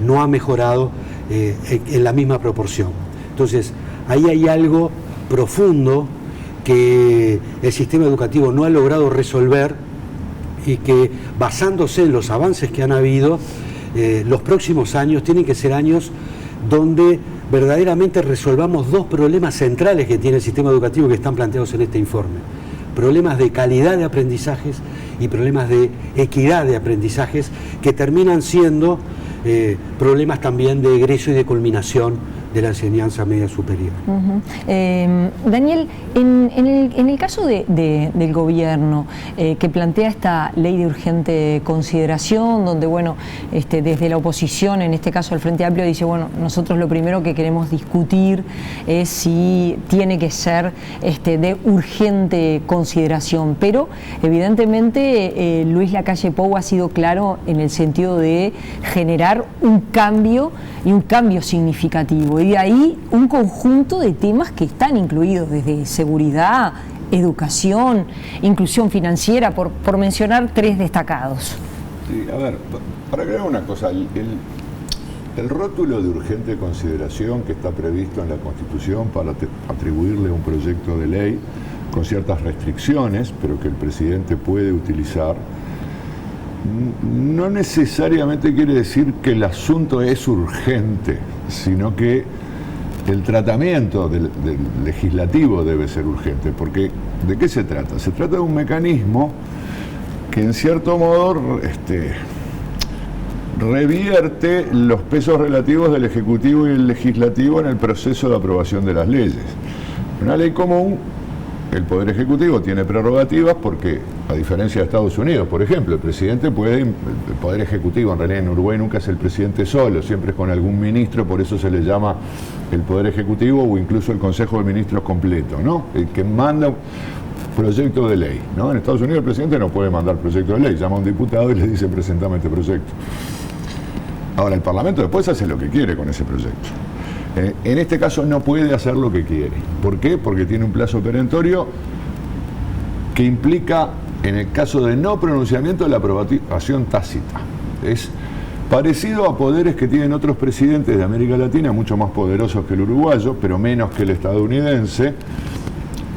no ha mejorado en la misma proporción. Entonces, ahí hay algo profundo que el sistema educativo no ha logrado resolver y que, basándose en los avances que han habido, los próximos años tienen que ser años donde verdaderamente resolvamos dos problemas centrales que tiene el sistema educativo que están planteados en este informe. Problemas de calidad de aprendizajes y problemas de equidad de aprendizajes que terminan siendo problemas también de egreso y de culminación de la enseñanza media superior. Daniel, en el caso del gobierno que plantea esta ley de urgente consideración, donde desde la oposición, en este caso el Frente Amplio, dice nosotros lo primero que queremos discutir es si tiene que ser de urgente consideración, pero evidentemente Luis Lacalle Pou ha sido claro en el sentido de generar un cambio y un cambio significativo. Y de ahí un conjunto de temas que están incluidos, desde seguridad, educación, inclusión financiera, por mencionar tres destacados. Sí, a ver, para aclarar una cosa, el rótulo de urgente consideración que está previsto en la Constitución para atribuirle un proyecto de ley con ciertas restricciones, pero que el presidente puede utilizar, no necesariamente quiere decir que el asunto es urgente, sino que el tratamiento del legislativo debe ser urgente. Porque, ¿de qué se trata? Se trata de un mecanismo que en cierto modo revierte los pesos relativos del Ejecutivo y el Legislativo en el proceso de aprobación de las leyes. Una ley común, el Poder Ejecutivo tiene prerrogativas porque, a diferencia de Estados Unidos, por ejemplo, el presidente puede, el Poder Ejecutivo, en realidad en Uruguay nunca es el presidente solo, siempre es con algún ministro, por eso se le llama el Poder Ejecutivo o incluso el Consejo de Ministros completo, ¿no? El que manda proyecto de ley, ¿no? En Estados Unidos el presidente no puede mandar proyecto de ley, llama a un diputado y le dice presentame este proyecto. Ahora, el Parlamento después hace lo que quiere con ese proyecto. En este caso no puede hacer lo que quiere. ¿Por qué? Porque tiene un plazo perentorio que implica, en el caso de no pronunciamiento, la aprobación tácita. Es parecido a poderes que tienen otros presidentes de América Latina, mucho más poderosos que el uruguayo, pero menos que el estadounidense,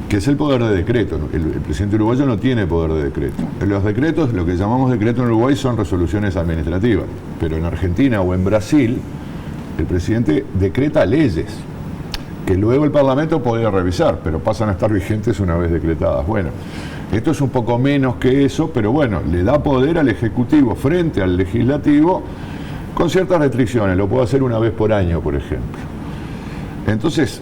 que es el poder de decreto. El presidente uruguayo no tiene poder de decreto. Los decretos, lo que llamamos decreto en Uruguay, son resoluciones administrativas, pero en Argentina o en Brasil, el presidente decreta leyes que luego el Parlamento podría revisar, pero pasan a estar vigentes una vez decretadas. Bueno, esto es un poco menos que eso, pero bueno, le da poder al Ejecutivo frente al Legislativo con ciertas restricciones. Lo puede hacer una vez por año, por ejemplo. Entonces,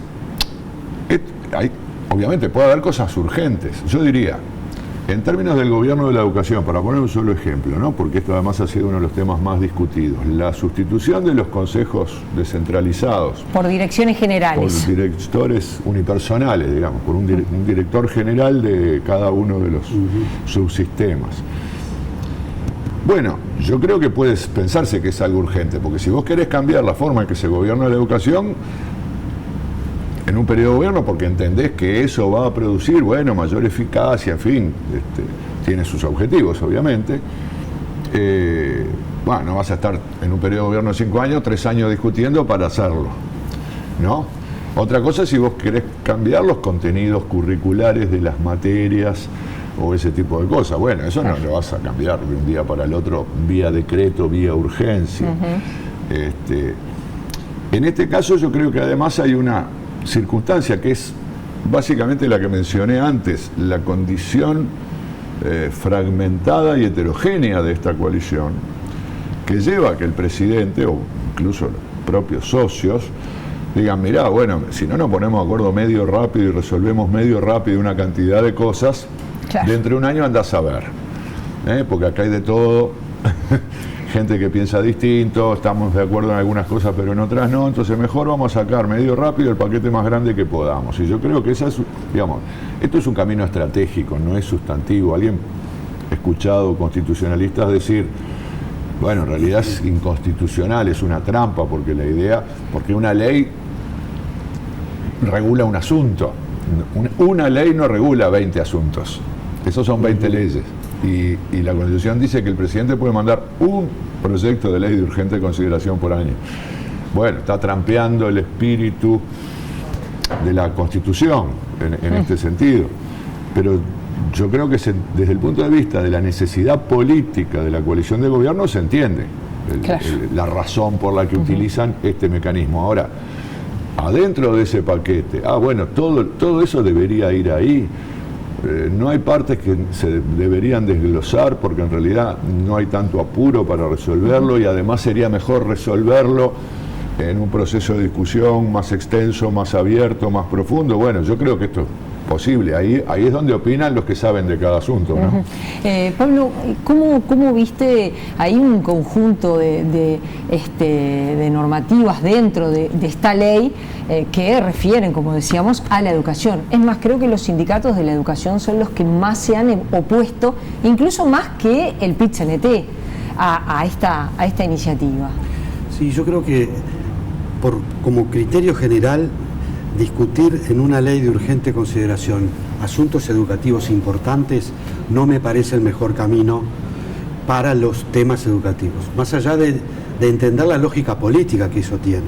obviamente puede haber cosas urgentes. Yo diría, en términos del gobierno de la educación, para poner un solo ejemplo, ¿no? Porque esto además ha sido uno de los temas más discutidos, la sustitución de los consejos descentralizados por direcciones generales, por directores unipersonales, digamos, por un director general de cada uno de los subsistemas. Bueno, yo creo que puede pensarse que es algo urgente, porque si vos querés cambiar la forma en que se gobierna la educación en un periodo de gobierno, porque entendés que eso va a producir, bueno, mayor eficacia, en fin, tiene sus objetivos, obviamente. Bueno, no vas a estar en un periodo de gobierno de 5 años, 3 años discutiendo para hacerlo, ¿no? Otra cosa es si vos querés cambiar los contenidos curriculares de las materias o ese tipo de cosas. Bueno, eso no lo vas a cambiar de un día para el otro vía decreto, vía urgencia. En este caso yo creo que además hay una circunstancia que es básicamente la que mencioné antes, la condición fragmentada y heterogénea de esta coalición, que lleva a que el presidente o incluso los propios socios digan, mirá, bueno, si no nos ponemos de acuerdo medio rápido y resolvemos medio rápido una cantidad de cosas, dentro de un año andás a ver, porque acá hay de todo, gente que piensa distinto, estamos de acuerdo en algunas cosas pero en otras no, entonces mejor vamos a sacar medio rápido el paquete más grande que podamos. Y yo creo que esa es, digamos, esto es un camino estratégico, no es sustantivo. Alguien ha escuchado constitucionalistas decir, bueno, en realidad es inconstitucional, es una trampa, porque la idea, porque una ley regula un asunto, una ley no regula 20 asuntos, esos son 20 leyes. Y la Constitución dice que el presidente puede mandar un proyecto de ley de urgente consideración por año. Bueno, está trampeando el espíritu de la Constitución en este sentido. Pero yo creo que desde el punto de vista de la necesidad política de la coalición de gobierno se entiende la razón por la que utilizan este mecanismo. Ahora, adentro de ese paquete, bueno, todo eso debería ir ahí. No hay partes que se deberían desglosar porque en realidad no hay tanto apuro para resolverlo y además sería mejor resolverlo en un proceso de discusión más extenso, más abierto, más profundo. Bueno, yo creo que esto es posible. Ahí es donde opinan los que saben de cada asunto, ¿no? Pablo, ¿cómo viste ahí un conjunto de normativas dentro de esta ley que refieren, como decíamos, a la educación? Es más, creo que los sindicatos de la educación son los que más se han opuesto, incluso más que el PIT-CNT, a esta iniciativa. Sí, yo creo que como criterio general, discutir en una ley de urgente consideración asuntos educativos importantes no me parece el mejor camino para los temas educativos, más allá de entender la lógica política que eso tiene.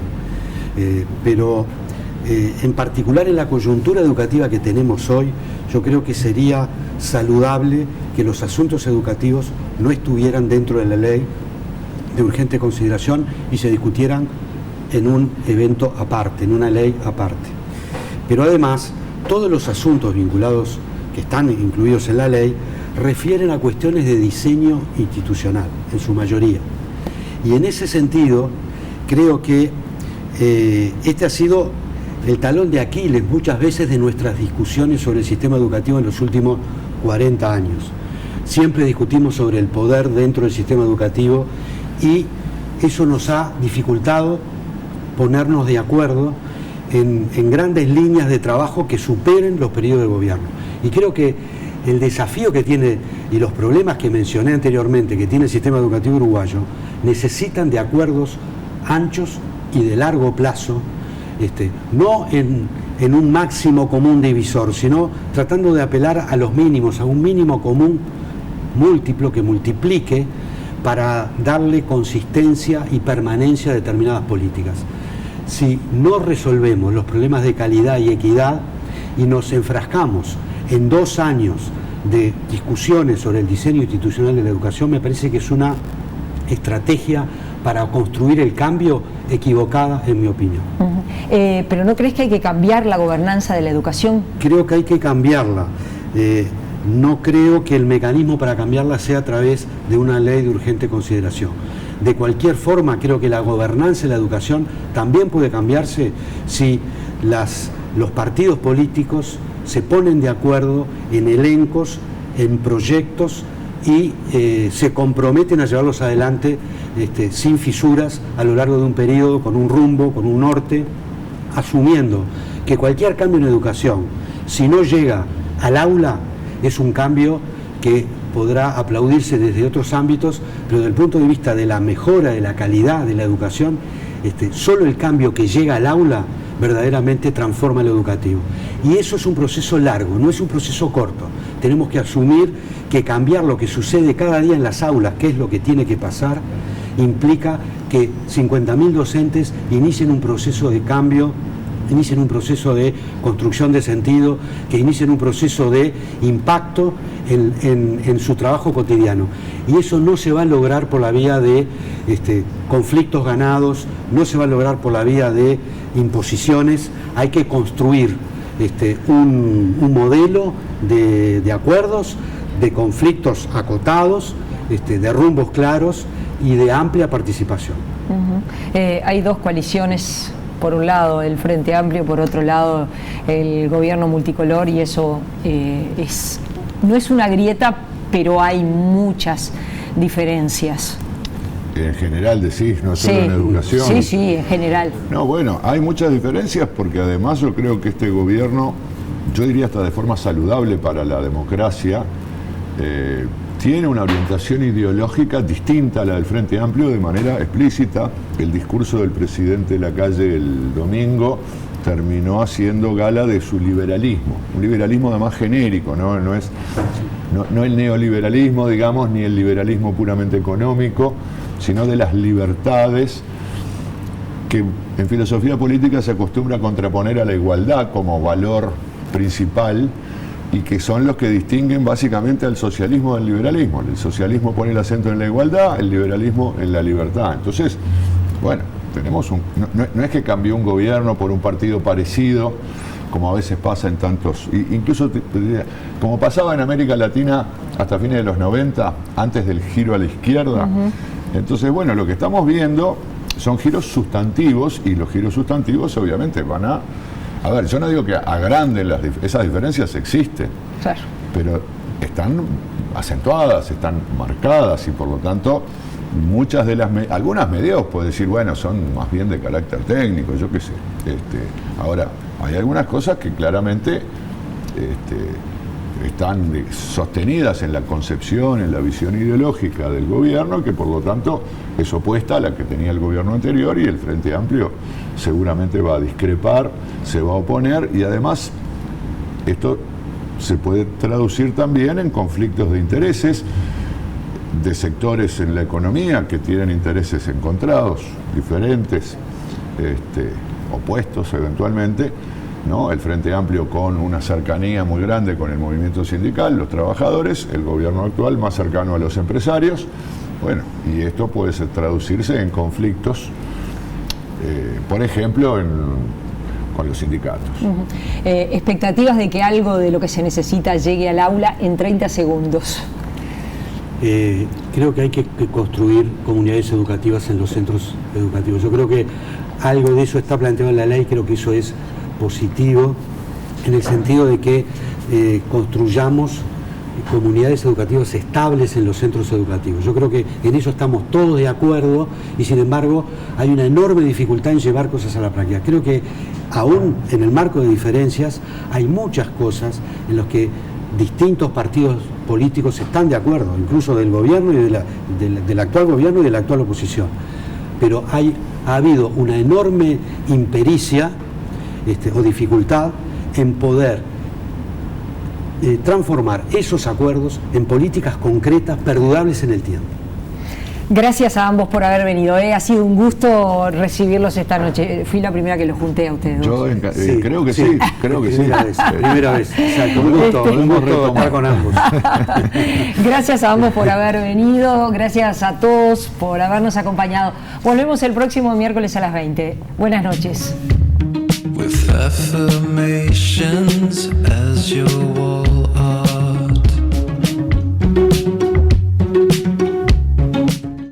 Pero en particular en la coyuntura educativa que tenemos hoy, yo creo que sería saludable que los asuntos educativos no estuvieran dentro de la ley de urgente consideración y se discutieran en un evento aparte, en una ley aparte. Pero además, todos los asuntos vinculados, que están incluidos en la ley, refieren a cuestiones de diseño institucional, en su mayoría. Y en ese sentido, creo que este ha sido el talón de Aquiles muchas veces de nuestras discusiones sobre el sistema educativo en los últimos 40 años. Siempre discutimos sobre el poder dentro del sistema educativo y eso nos ha dificultado ponernos de acuerdo en grandes líneas de trabajo que superen los periodos de gobierno. Y creo que el desafío que tiene y los problemas que mencioné anteriormente que tiene el sistema educativo uruguayo necesitan de acuerdos anchos y de largo plazo, no en un máximo común divisor, sino tratando de apelar a los mínimos, a un mínimo común múltiplo que multiplique para darle consistencia y permanencia a determinadas políticas. Si no resolvemos los problemas de calidad y equidad y nos enfrascamos en 2 años de discusiones sobre el diseño institucional de la educación, me parece que es una estrategia para construir el cambio equivocada, en mi opinión. ¿Pero no crees que hay que cambiar la gobernanza de la educación? Creo que hay que cambiarla. No creo que el mecanismo para cambiarla sea a través de una ley de urgente consideración. De cualquier forma, creo que la gobernanza de la educación también puede cambiarse si los partidos políticos se ponen de acuerdo en elencos, en proyectos y se comprometen a llevarlos adelante sin fisuras a lo largo de un periodo, con un rumbo, con un norte, asumiendo que cualquier cambio en educación, si no llega al aula, es un cambio que podrá aplaudirse desde otros ámbitos, pero desde el punto de vista de la mejora de la calidad de la educación, solo el cambio que llega al aula verdaderamente transforma lo educativo. Y eso es un proceso largo, no es un proceso corto. Tenemos que asumir que cambiar lo que sucede cada día en las aulas, que es lo que tiene que pasar, implica que 50.000 docentes inicien un proceso de cambio inicien un proceso de construcción de sentido, que inicien un proceso de impacto en su trabajo cotidiano. Y eso no se va a lograr por la vía de conflictos ganados, no se va a lograr por la vía de imposiciones. Hay que construir un modelo de acuerdos, de conflictos acotados, de rumbos claros y de amplia participación. Hay dos coaliciones, por un lado el Frente Amplio, por otro lado el gobierno multicolor, y eso no es una grieta, pero hay muchas diferencias. En general decís, no solo en educación. Sí, en general. No, bueno, hay muchas diferencias porque además yo creo que este gobierno, yo diría hasta de forma saludable para la democracia, tiene una orientación ideológica distinta a la del Frente Amplio de manera explícita. El discurso del presidente Lacalle el domingo terminó haciendo gala de su liberalismo, un liberalismo además genérico, no el neoliberalismo, digamos, ni el liberalismo puramente económico, sino de las libertades que en filosofía política se acostumbra a contraponer a la igualdad como valor principal, y que son los que distinguen básicamente al socialismo del liberalismo. El socialismo pone el acento en la igualdad, el liberalismo en la libertad. Entonces, bueno, tenemos no es que cambió un gobierno por un partido parecido, como a veces pasa en tantos, incluso como pasaba en América Latina hasta fines de los 90, antes del giro a la izquierda. Entonces, bueno, lo que estamos viendo son giros sustantivos, y los giros sustantivos obviamente van a ver, yo no digo que agranden esas diferencias, existen, claro, pero están acentuadas, están marcadas, y por lo tanto muchas de algunas medidas puedo decir, bueno, son más bien de carácter técnico, yo qué sé. Ahora, hay algunas cosas que claramente están sostenidas en la concepción, en la visión ideológica del gobierno, que por lo tanto es opuesta a la que tenía el gobierno anterior, y el Frente Amplio seguramente va a discrepar, se va a oponer, y además esto se puede traducir también en conflictos de intereses de sectores en la economía que tienen intereses encontrados, diferentes, opuestos eventualmente, ¿no? El Frente Amplio con una cercanía muy grande con el movimiento sindical, los trabajadores, el gobierno actual más cercano a los empresarios. Bueno, y esto puede traducirse en conflictos, por ejemplo, con los sindicatos. Expectativas de que algo de lo que se necesita llegue al aula en 30 segundos. Creo que hay que construir comunidades educativas en los centros educativos. Yo creo que algo de eso está planteado en la ley, creo que eso es positivo, en el sentido de que construyamos comunidades educativas estables en los centros educativos. Yo creo que en eso estamos todos de acuerdo, y sin embargo hay una enorme dificultad en llevar cosas a la práctica. Creo que aún en el marco de diferencias hay muchas cosas en las que distintos partidos políticos están de acuerdo, incluso del gobierno y del actual gobierno y de la actual oposición. Pero ha habido una enorme impericia o dificultad en poder transformar esos acuerdos en políticas concretas, perdurables en el tiempo. Gracias a ambos por haber venido. Ha sido un gusto recibirlos esta noche. Fui la primera que los junté a ustedes dos. Yo creo que sí, creo que primera vez, primera vez. Exacto, un gusto estar con ambos. Gracias a ambos por haber venido. Gracias a todos por habernos acompañado. Volvemos el próximo miércoles a las 20. Buenas noches. With affirmations as your wall